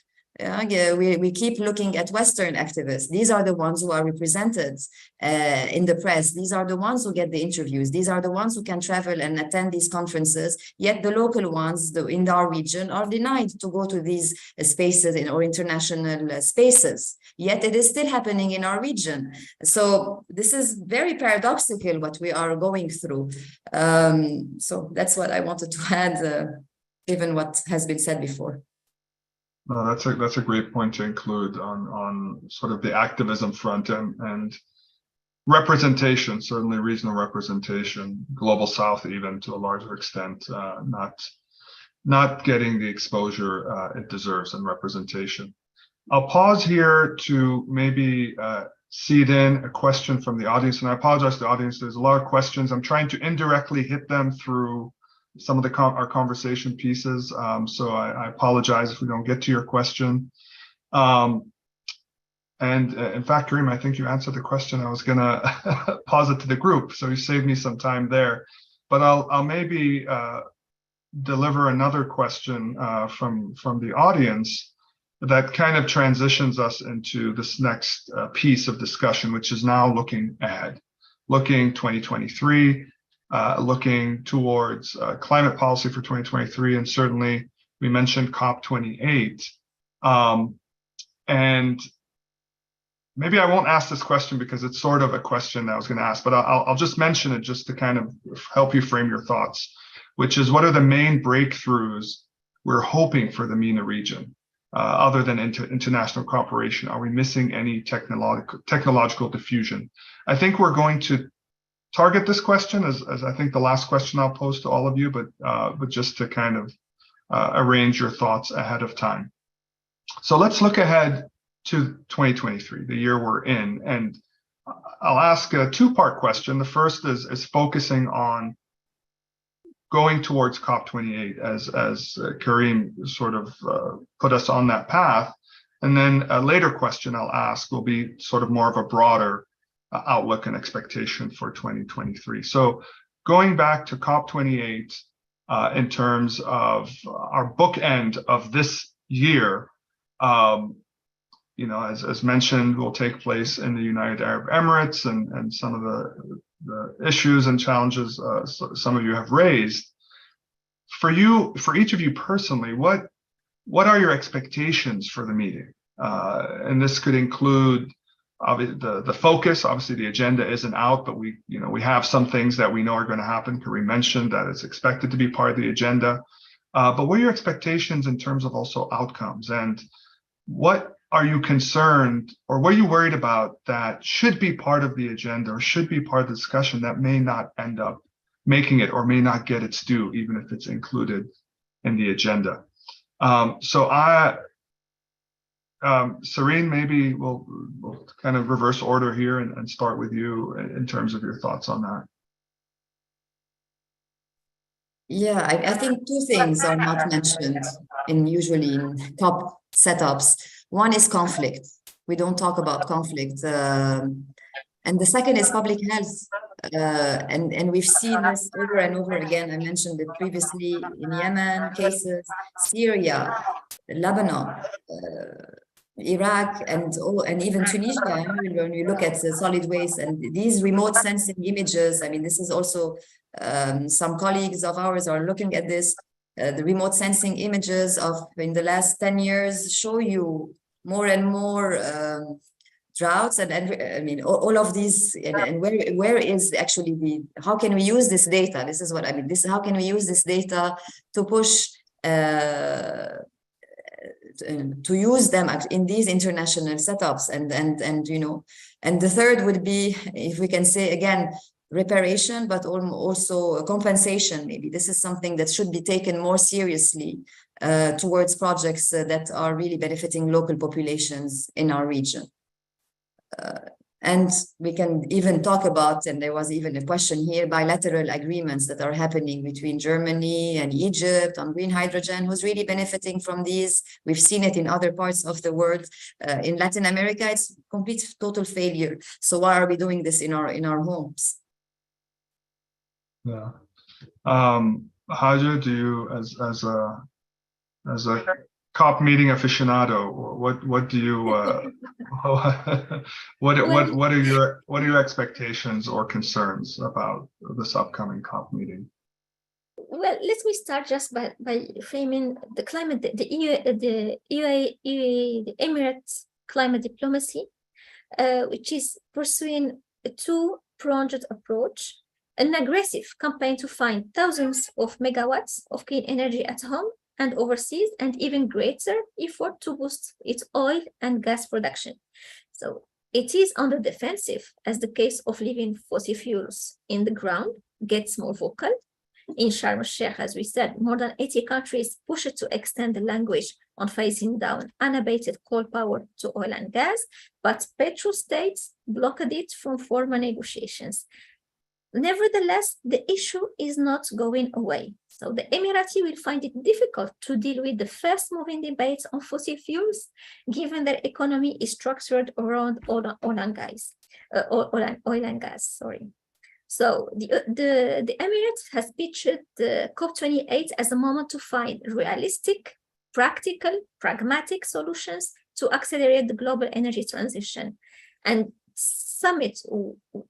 We keep looking at Western activists. These are the ones who are represented in the press. These are the ones who get the interviews. These are the ones who can travel and attend these conferences. Yet the local ones in our region are denied to go to these spaces or international spaces. Yet it is still happening in our region. So this is very paradoxical what we are going through. So that's what I wanted to add, given what has been said before. No, that's a great point to include on sort of the activism front and representation, certainly regional representation, global South even to a larger extent, not getting the exposure it deserves and representation. I'll pause here to maybe seed in a question from the audience, and I apologize to the audience. There's a lot of questions. I'm trying to indirectly hit them through some of our conversation pieces. So I apologize if we don't get to your question. In fact, Kareem, I think you answered the question. I was going to pause it to the group, so you saved me some time there. But I'll maybe deliver another question from the audience that kind of transitions us into this next piece of discussion, which is now looking ahead, looking 2023, looking towards climate policy for 2023, and certainly we mentioned COP28. And maybe I won't ask this question because it's sort of a question that I was going to ask, but I'll just mention it just to kind of help you frame your thoughts, which is what are the main breakthroughs we're hoping for the MENA region, other than international cooperation? Are we missing any technological diffusion? I think we're going to target this question as I think the last question I'll pose to all of you, but just to kind of arrange your thoughts ahead of time. So let's look ahead to 2023, the year we're in, and I'll ask a two-part question. The first is focusing on going towards COP28 as Kareem sort of put us on that path, and then a later question I'll ask will be sort of more of a broader outlook and expectation for 2023. So going back to COP28 in terms of our bookend of this year, you know, as mentioned, will take place in the United Arab Emirates, and some of the issues and challenges some of you have raised. For each of you personally, what are your expectations for the meeting? And this could include the focus. Obviously, the agenda isn't out, but we have some things that we know are going to happen. Kareem mentioned that it's expected to be part of the agenda. But what are your expectations in terms of also outcomes? And what are you concerned, or what are you worried about that should be part of the agenda or should be part of the discussion that may not end up making it or may not get its due, even if it's included in the agenda? Serene, maybe we'll kind of reverse order here and start with you in terms of your thoughts on that. Yeah, I think two things are not mentioned usually in COP setups. One is conflict. We don't talk about conflict. And the second is public health. And we've seen this over and over again. I mentioned it previously in Yemen cases, Syria, Lebanon, Iraq, and even Tunisia. When we look at the solid waste and these remote sensing images, I mean, this is also some colleagues of ours are looking at this. The remote sensing images of in the last 10 years show you more and more droughts, and I mean all of these, and where is actually how can we use this data? This is what I mean. How can we use this data to push to use them in these international setups, and you know, and the third would be, if we can say again, reparation, but also compensation. Maybe this is something that should be taken more seriously towards projects that are really benefiting local populations in our region. And we can even talk about, and there was even a question here, bilateral agreements that are happening between Germany and Egypt on green hydrogen, who's really benefiting from these. We've seen it in other parts of the world. In Latin America, it's complete, total failure. So why are we doing this in our homes? Yeah. Haja, do you, as a COP meeting aficionado, what do you what are your expectations or concerns about this upcoming COP meeting? Well, let me start just by framing the climate, the Emirates climate diplomacy, which is pursuing a two-pronged approach: an aggressive campaign to find thousands of megawatts of clean energy at home and overseas, and even greater effort to boost its oil and gas production. So it is on the defensive, as the case of leaving fossil fuels in the ground gets more vocal. In Sharm el-Sheikh, as we said, more than 80 countries pushed to extend the language on phasing down unabated coal power to oil and gas, but petrostates blocked it from formal negotiations. Nevertheless, the issue is not going away. So the Emirati will find it difficult to deal with the fast-moving debates on fossil fuels, given their economy is structured around oil and gas. So the Emirates has pictured the COP28 as a moment to find realistic, practical, pragmatic solutions to accelerate the global energy transition. And summit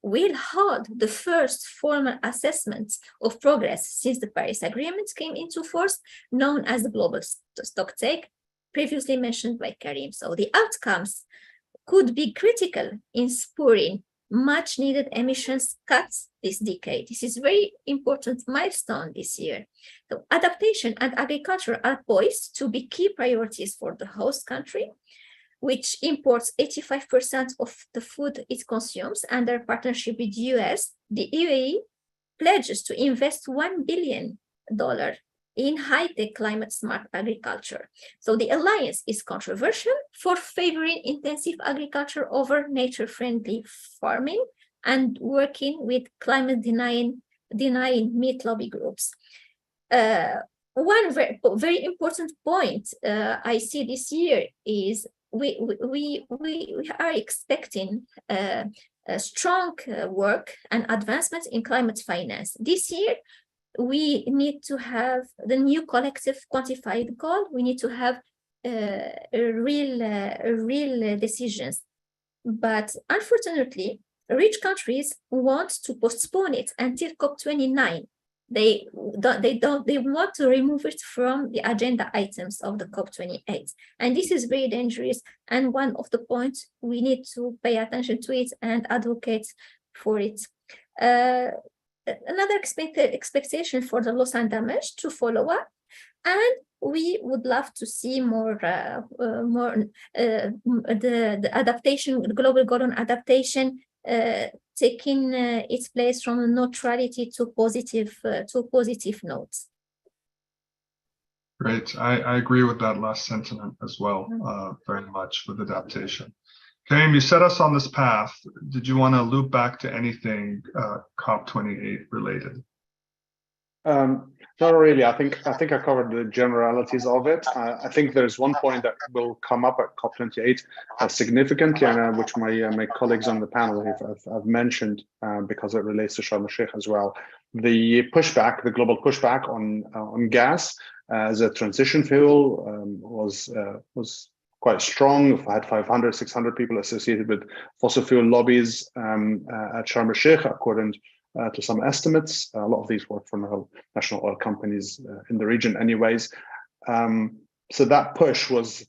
will hold the first formal assessment of progress since the Paris Agreement came into force, known as the Global Stocktake, previously mentioned by Karim. So the outcomes could be critical in spurring much needed emissions cuts this decade. This is a very important milestone this year. So adaptation and agriculture are poised to be key priorities for the host country, which imports 85% of the food it consumes under partnership with the US. The UAE pledges to invest $1 billion in high-tech climate-smart agriculture. So the alliance is controversial for favoring intensive agriculture over nature-friendly farming and working with climate-denying meat lobby groups. One very important point I see this year is we are expecting a strong work and advancement in climate finance. This year, we need to have the new collective quantified goal. We need to have real decisions. But unfortunately, rich countries want to postpone it until COP29. They want to remove it from the agenda items of the COP28. And this is very dangerous. And one of the points we need to pay attention to it and advocate for it. Another expectation for the loss and damage to follow up. And we would love to see the adaptation, the global goal on adaptation, taking its place from neutrality to positive notes. Great. I agree with that last sentiment as well, very much with adaptation. Karim, you set us on this path. Did you want to loop back to anything COP28 related? Not really. I think I covered the generalities of it. I think there's one point that will come up at COP28 significantly, and which my colleagues on the panel have mentioned because it relates to Sharm el-Sheikh as well. The pushback, the global pushback on gas as a transition fuel was quite strong. I had 500, 600 people associated with fossil fuel lobbies at Sharm el-Sheikh, according to some estimates. A lot of these work for national oil companies in the region anyways. So that push was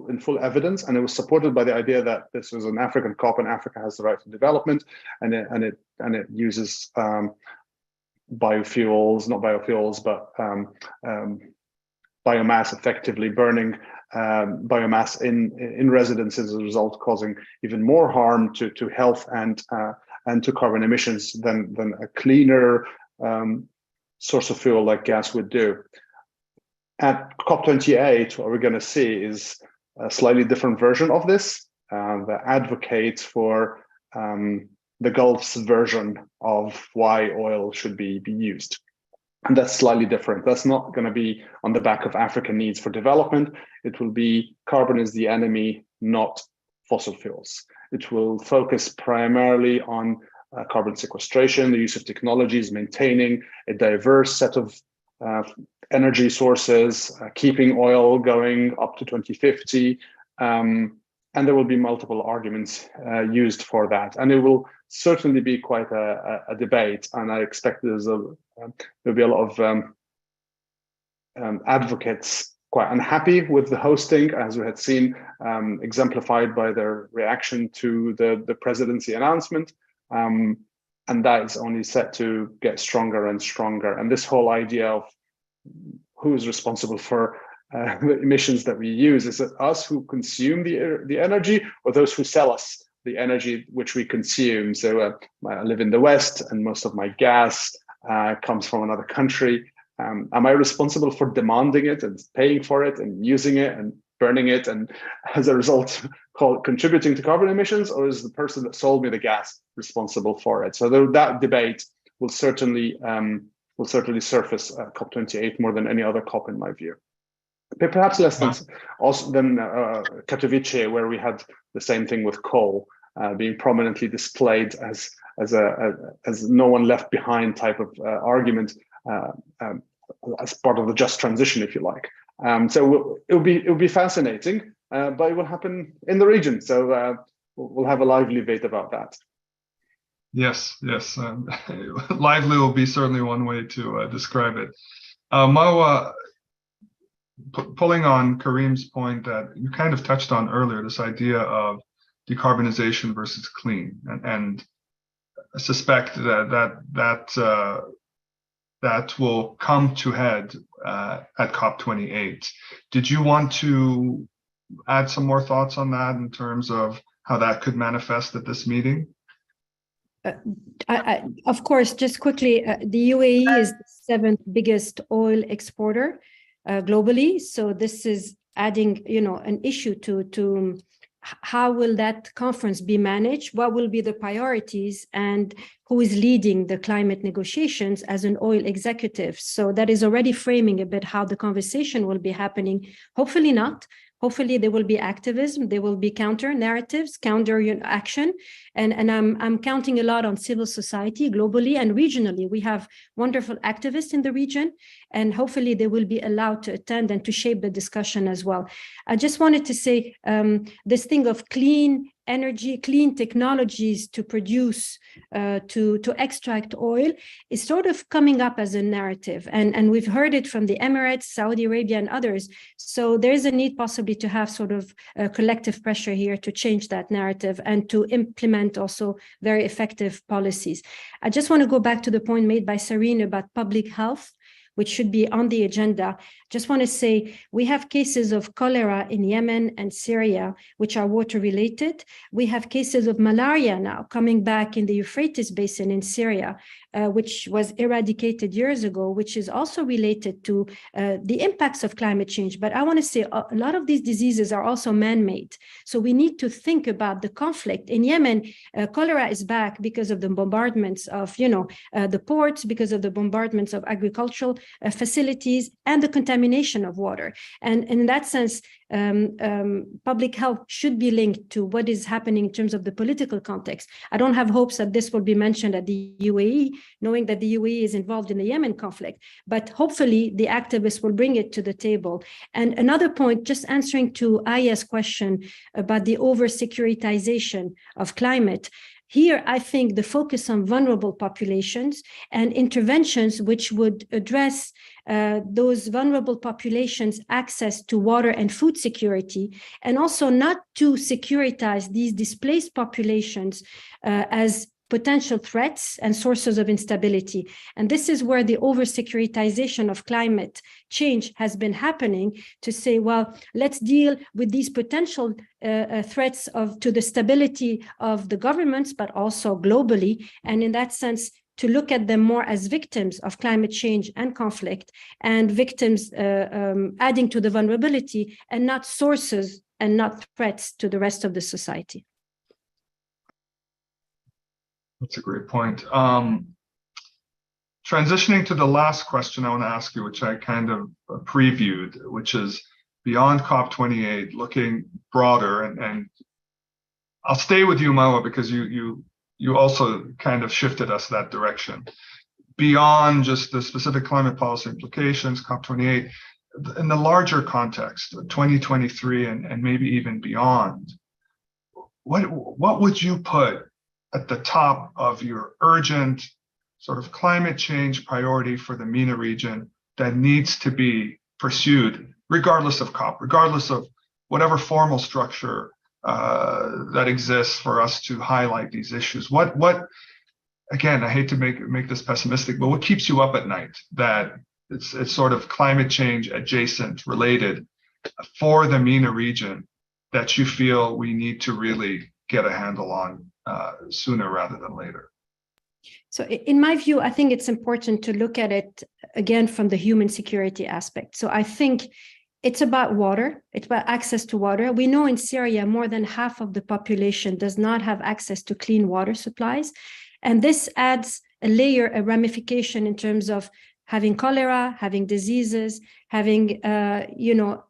in full evidence, and it was supported by the idea that this was an African COP and Africa has the right to development, and it uses biofuels, not biofuels, but biomass, effectively burning biomass in residences as a result, causing even more harm to health and to carbon emissions than a cleaner source of fuel like gas would do. At COP28, what we're going to see is a slightly different version of this that advocates for the Gulf's version of why oil should be used. And that's slightly different. That's not going to be on the back of African needs for development. It will be carbon is the enemy, not fossil fuels. It will focus primarily on carbon sequestration, the use of technologies, maintaining a diverse set of energy sources, keeping oil going up to 2050. And there will be multiple arguments used for that. And it will certainly be quite a debate. And I expect there'll be a lot of advocates quite unhappy with the hosting, as we had seen exemplified by their reaction to the presidency announcement. And that is only set to get stronger and stronger. And this whole idea of who is responsible for the emissions that we use, is it us who consume the energy, or those who sell us the energy which we consume? So I live in the West, and most of my gas comes from another country. Am I responsible for demanding it and paying for it and using it and burning it, and as a result contributing to carbon emissions, or is the person that sold me the gas responsible for it? So that debate will certainly surface COP28 more than any other COP in my view. But perhaps less than Katowice, where we had the same thing with coal being prominently displayed as no one left behind type of argument as part of the just transition, if you like. So it'll be fascinating, but it will happen in the region. So we'll have a lively debate about that. Yes. Lively will be certainly one way to describe it. Mo, pulling on Kareem's point that you kind of touched on earlier, this idea of decarbonization versus clean, and I suspect that will come to head at COP28. Did you want to add some more thoughts on that in terms of how that could manifest at this meeting? Of course, just quickly, the UAE is the 7th biggest oil exporter globally. So this is adding, an issue to how will that conference be managed? What will be the priorities, and who is leading the climate negotiations as an oil executive? So that is already framing a bit how the conversation will be happening. Hopefully not. Hopefully there will be activism, there will be counter narratives, counter action, and I'm counting a lot on civil society globally and regionally. We have wonderful activists in the region, and hopefully they will be allowed to attend and to shape the discussion as well. I just wanted to say this thing of clean energy, clean technologies to produce, to extract oil is sort of coming up as a narrative. And we've heard it from the Emirates, Saudi Arabia, and others. So there's a need possibly to have sort of a collective pressure here to change that narrative and to implement also very effective policies. I just want to go back to the point made by Sareen about public health, which should be on the agenda. Just want to say we have cases of cholera in Yemen and Syria, which are water related. We have cases of malaria now coming back in the Euphrates Basin in Syria, which was eradicated years ago, which is also related to the impacts of climate change. But I want to say a lot of these diseases are also man-made. So we need to think about the conflict. In Yemen, cholera is back because of the bombardments of, the ports, because of the bombardments of agricultural facilities and the contamination of water. And in that sense, public health should be linked to what is happening in terms of the political context. I don't have hopes that this will be mentioned at the UAE, knowing that the UAE is involved in the Yemen conflict, but hopefully the activists will bring it to the table. And another point, just answering to Aya's question about the over-securitization of climate. Here, I think the focus on vulnerable populations and interventions which would address those vulnerable populations' access to water and food security, and also not to securitize these displaced populations as potential threats and sources of instability. And this is where the over-securitization of climate change has been happening, to say, well, let's deal with these potential threats to the stability of the governments, but also globally. And in that sense, to look at them more as victims of climate change and conflict, and victims adding to the vulnerability, and not sources and not threats to the rest of the society. That's a great point. Transitioning to the last question I want to ask you, which I kind of previewed, which is beyond COP28, looking broader, and I'll stay with you, Mawa, because you also kind of shifted us that direction. Beyond just the specific climate policy implications, COP28, in the larger context, 2023 and maybe even beyond, what would you put at the top of your urgent sort of climate change priority for the MENA region that needs to be pursued, regardless of COP, regardless of whatever formal structure that exists for us to highlight these issues? What again, I hate to make this pessimistic, but what keeps you up at night that it's sort of climate change adjacent, related for the MENA region that you feel we need to really get a handle on sooner rather than later? So in my view, I think it's important to look at it again from the human security aspect. So I think it's about water. It's about access to water. We know in Syria, more than half of the population does not have access to clean water supplies. And this adds a layer, a ramification in terms of having cholera, having diseases, having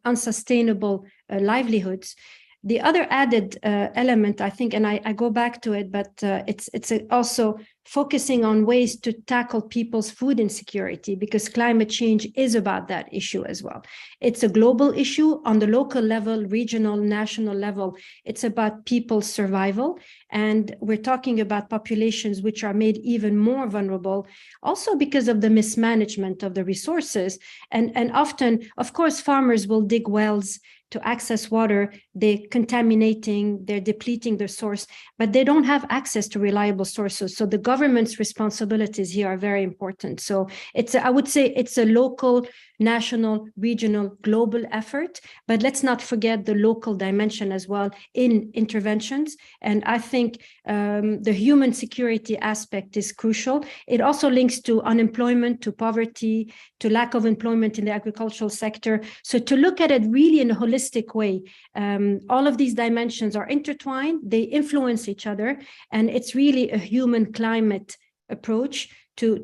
unsustainable livelihoods. The other added element, I think, and I go back to it, but it's also focusing on ways to tackle people's food insecurity, because climate change is about that issue as well. It's a global issue on the local level, regional, national level. It's about people's survival. And we're talking about populations which are made even more vulnerable, also because of the mismanagement of the resources. And often, of course, farmers will dig wells to access water, they're contaminating, they're depleting their source, but they don't have access to reliable sources. So the government's responsibilities here are very important. So I would say it's a local, national, regional, global effort, but let's not forget the local dimension as well in interventions. And I think the human security aspect is crucial. It also links to unemployment, to poverty, to lack of employment in the agricultural sector. So to look at it really in a holistic way, all of these dimensions are intertwined, they influence each other, and it's really a human climate approach to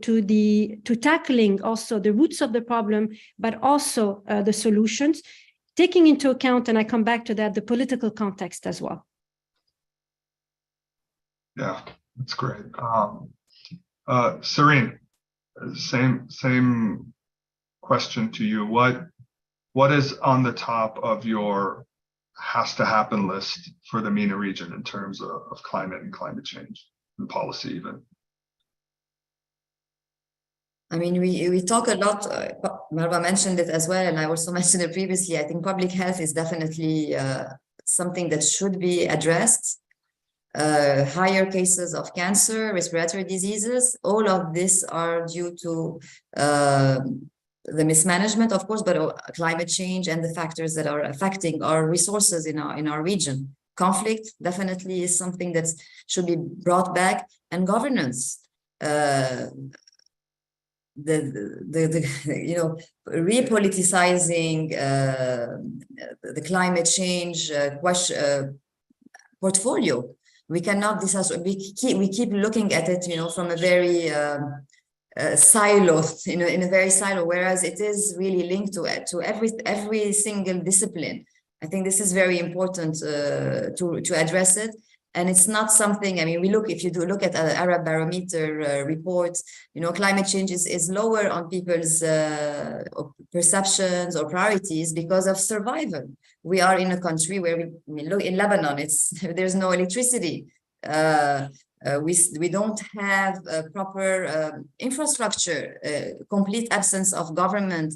tackling also the roots of the problem, but also the solutions, taking into account, and I come back to that, the political context as well. Yeah, that's great. Serene, same question to you. What is on the top of your has to happen list for the MENA region in terms of climate and climate change and policy even? I mean, we talk a lot, Marwa mentioned it as well, and I also mentioned it previously. I think public health is definitely something that should be addressed. Higher cases of cancer, respiratory diseases, all of this are due to the mismanagement, of course, but climate change and the factors that are affecting our resources in our region. Conflict definitely is something that should be brought back, and governance. Repoliticizing the climate change portfolio. We cannot we keep looking at it, from a very siloed, in a very silo, whereas it is really linked to every single discipline. I think this is very important to address it. And it's not something, I mean, if you do look at the Arab Barometer reports, climate change is lower on people's perceptions or priorities because of survival. We are in a country where look in Lebanon, there's no electricity. We don't have a proper infrastructure, complete absence of government.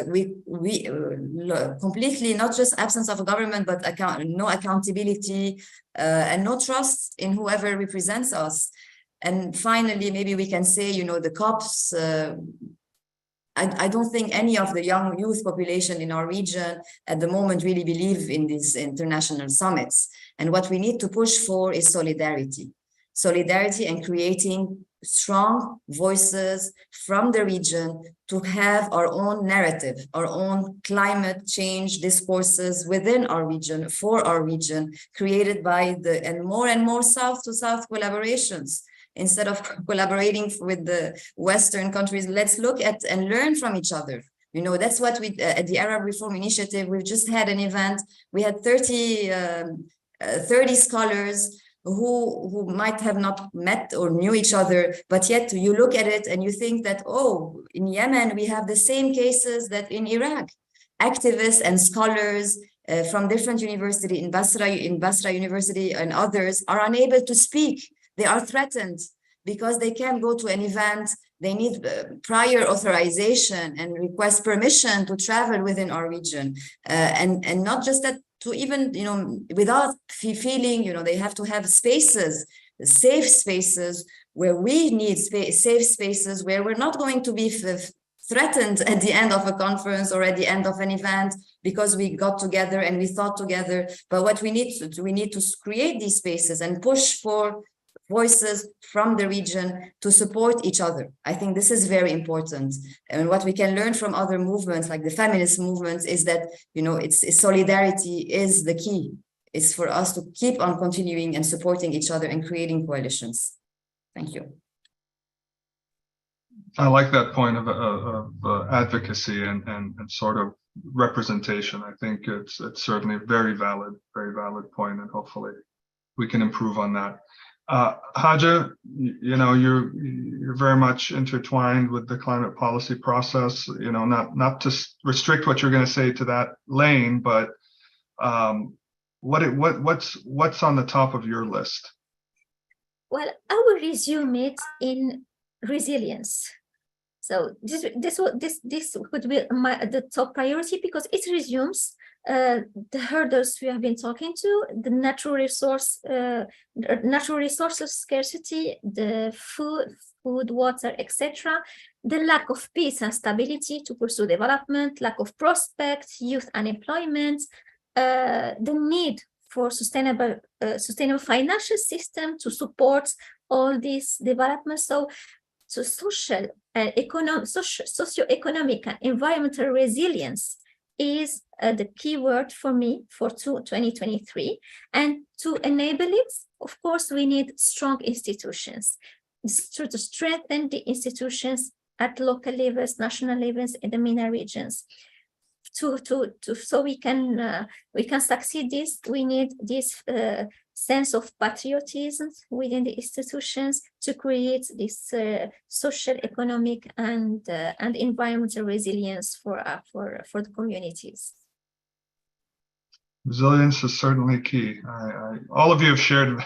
We completely, not just absence of government, but no accountability and no trust in whoever represents us. And finally, maybe we can say, the COPs, I don't think any of the young youth population in our region at the moment really believe in these international summits. And what we need to push for is solidarity. Solidarity and creating strong voices from the region to have our own narrative, our own climate change discourses within our region, for our region, created by and more South to South collaborations. Instead of collaborating with the Western countries, let's look at and learn from each other. That's what we, at the Arab Reform Initiative, we've just had an event. We had 30 scholars who might have not met or knew each other, but yet you look at it and you think that, oh, in Yemen, we have the same cases that in Iraq. Activists and scholars from different universities, in Basra University and others, are unable to speak. They are threatened because they can't go to an event. They need prior authorization and request permission to travel within our region. And not just that, to even, without feeling, they have to have spaces, safe spaces, where we need safe spaces where we're not going to be threatened at the end of a conference or at the end of an event because we got together and we thought together. But what we need to create these spaces and push for voices from the region to support each other. I think this is very important. And what we can learn from other movements, like the feminist movements, is that, it's solidarity is the key. It's for us to keep on continuing and supporting each other and creating coalitions. Thank you. I like that point of advocacy and sort of representation. I think it's certainly a very valid point, and hopefully we can improve on that. Haja, you're very much intertwined with the climate policy process. Not to restrict what you're going to say to that lane, but what's on the top of your list? Well, I will resume it in resilience. So this would be the top priority, because it resumes the hurdles we have been talking to: the natural resources scarcity, the food, water, etc., the lack of peace and stability to pursue development, lack of prospects, youth unemployment, the need for sustainable financial system to support all these developments. So social socio-economic and environmental resilience is the key word for me for 2023. And to enable it, of course, we need strong institutions to strengthen the institutions at local levels, national levels, in the MENA regions. So we can succeed this, we need this sense of patriotism within the institutions to create this social, economic, and environmental resilience for the communities. Resilience is certainly key. All of you have shared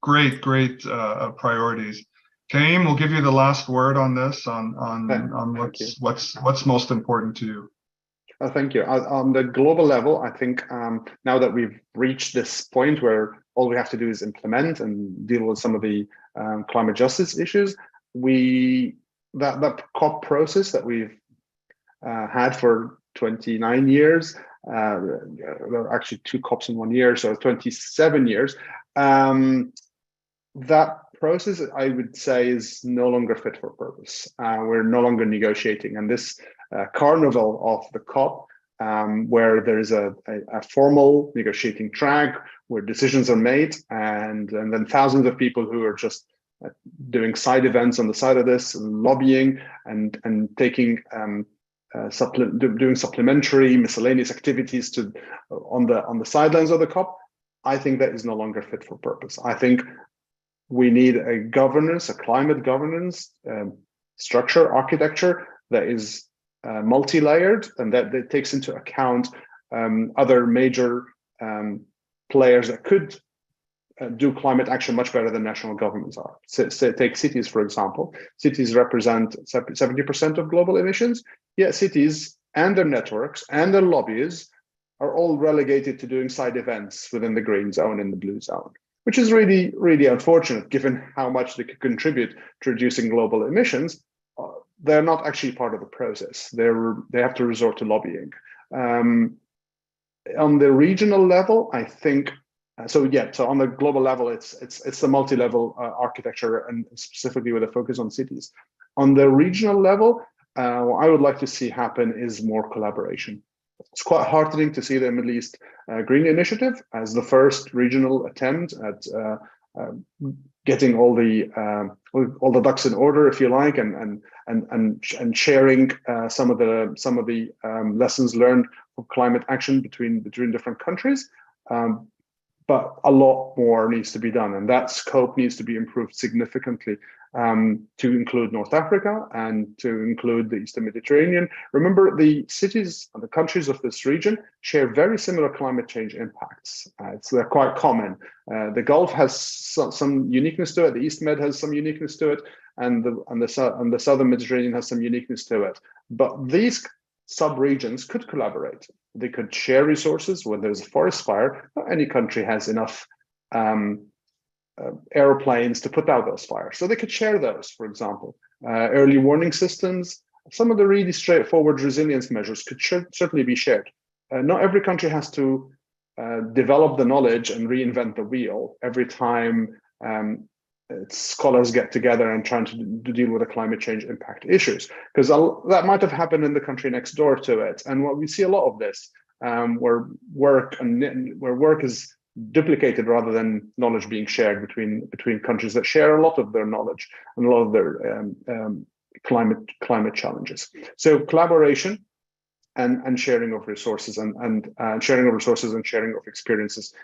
great priorities. Kaim, we'll give you the last word on this, on what's most important to you. Thank you. On the global level, I think now that we've reached this point where all we have to do is implement and deal with some of the climate justice issues, that COP process that we've had for 29 years, there are actually 2 COPs in 1 year, so 27 years, that process, I would say, is no longer fit for purpose. We're no longer negotiating, and this carnival of the COP, where there is a formal negotiating track where decisions are made, and then thousands of people who are just doing side events on the side of this, lobbying and taking doing supplementary miscellaneous activities on the sidelines of the COP. I think that is no longer fit for purpose. I think we need a climate governance structure, architecture that is multi-layered, and that takes into account other major players that could do climate action much better than national governments are. So take cities, for example. Cities represent 70% of global emissions, yet cities and their networks and their lobbies are all relegated to doing side events within the green zone and the blue zone, which is really, really unfortunate given how much they could contribute to reducing global emissions. They're not actually part of the process. They have to resort to lobbying. On the regional level, I think, so on the global level, it's the multi-level architecture, and specifically with a focus on cities. On the regional level, what I would like to see happen is more collaboration. It's quite heartening to see the Middle East Green Initiative as the first regional attempt at getting all the ducks in order, if you like, and sharing some of the lessons learned from climate action between different countries. But a lot more needs to be done, and that scope needs to be improved significantly to include North Africa and to include the Eastern Mediterranean. Remember, the cities and the countries of this region share very similar climate change impacts. They're quite common. The Gulf has some uniqueness to it. The East Med has some uniqueness to it, and the Southern Mediterranean has some uniqueness to it. But these sub-regions could collaborate. They could share resources. When there's a forest fire, not any country has enough aeroplanes to put out those fires. So they could share those, for example. Early warning systems, some of the really straightforward resilience measures could certainly be shared. Not every country has to develop the knowledge and reinvent the wheel every time scholars get together and trying to deal with the climate change impact issues, because that might have happened in the country next door to it. And what we see a lot of this, where work is duplicated rather than knowledge being shared between countries that share a lot of their knowledge and a lot of their climate challenges. So collaboration and sharing of resources and sharing of resources and sharing of experiences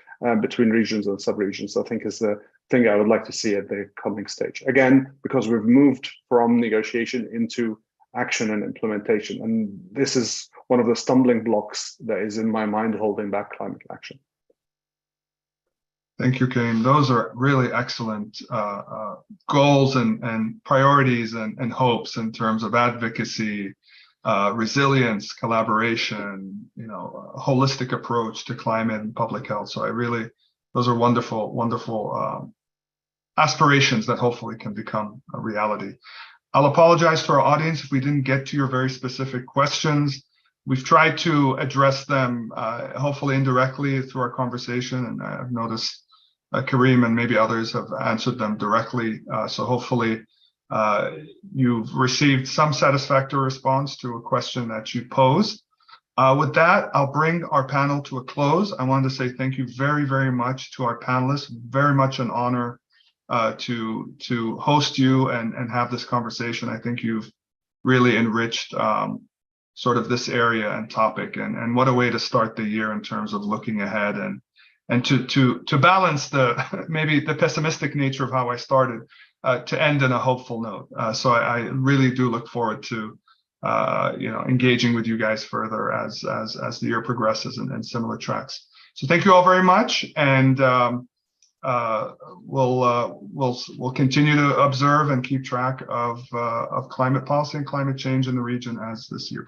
between regions and sub-regions, I think, is the thing I would like to see at the coming stage. Again, because we've moved from negotiation into action and implementation. And this is one of the stumbling blocks that is in my mind holding back climate action. Thank you, Karim. Those are really excellent goals and priorities and hopes in terms of advocacy, resilience, collaboration, a holistic approach to climate and public health. So those are wonderful, wonderful aspirations that hopefully can become a reality. I'll apologize to our audience if we didn't get to your very specific questions. We've tried to address them, hopefully indirectly through our conversation, and I've noticed Karim and maybe others have answered them directly. So hopefully you've received some satisfactory response to a question that you posed. With that, I'll bring our panel to a close. I wanted to say thank you very, very much to our panelists. Very much an honor to host you and have this conversation. I think you've really enriched sort of this area and topic, and what a way to start the year in terms of looking ahead and to balance maybe the pessimistic nature of how I started to end in a hopeful note. So I really do look forward to engaging with you guys further as the year progresses and similar tracks. So thank you all very much, and we'll continue to observe and keep track of climate policy and climate change in the region as this year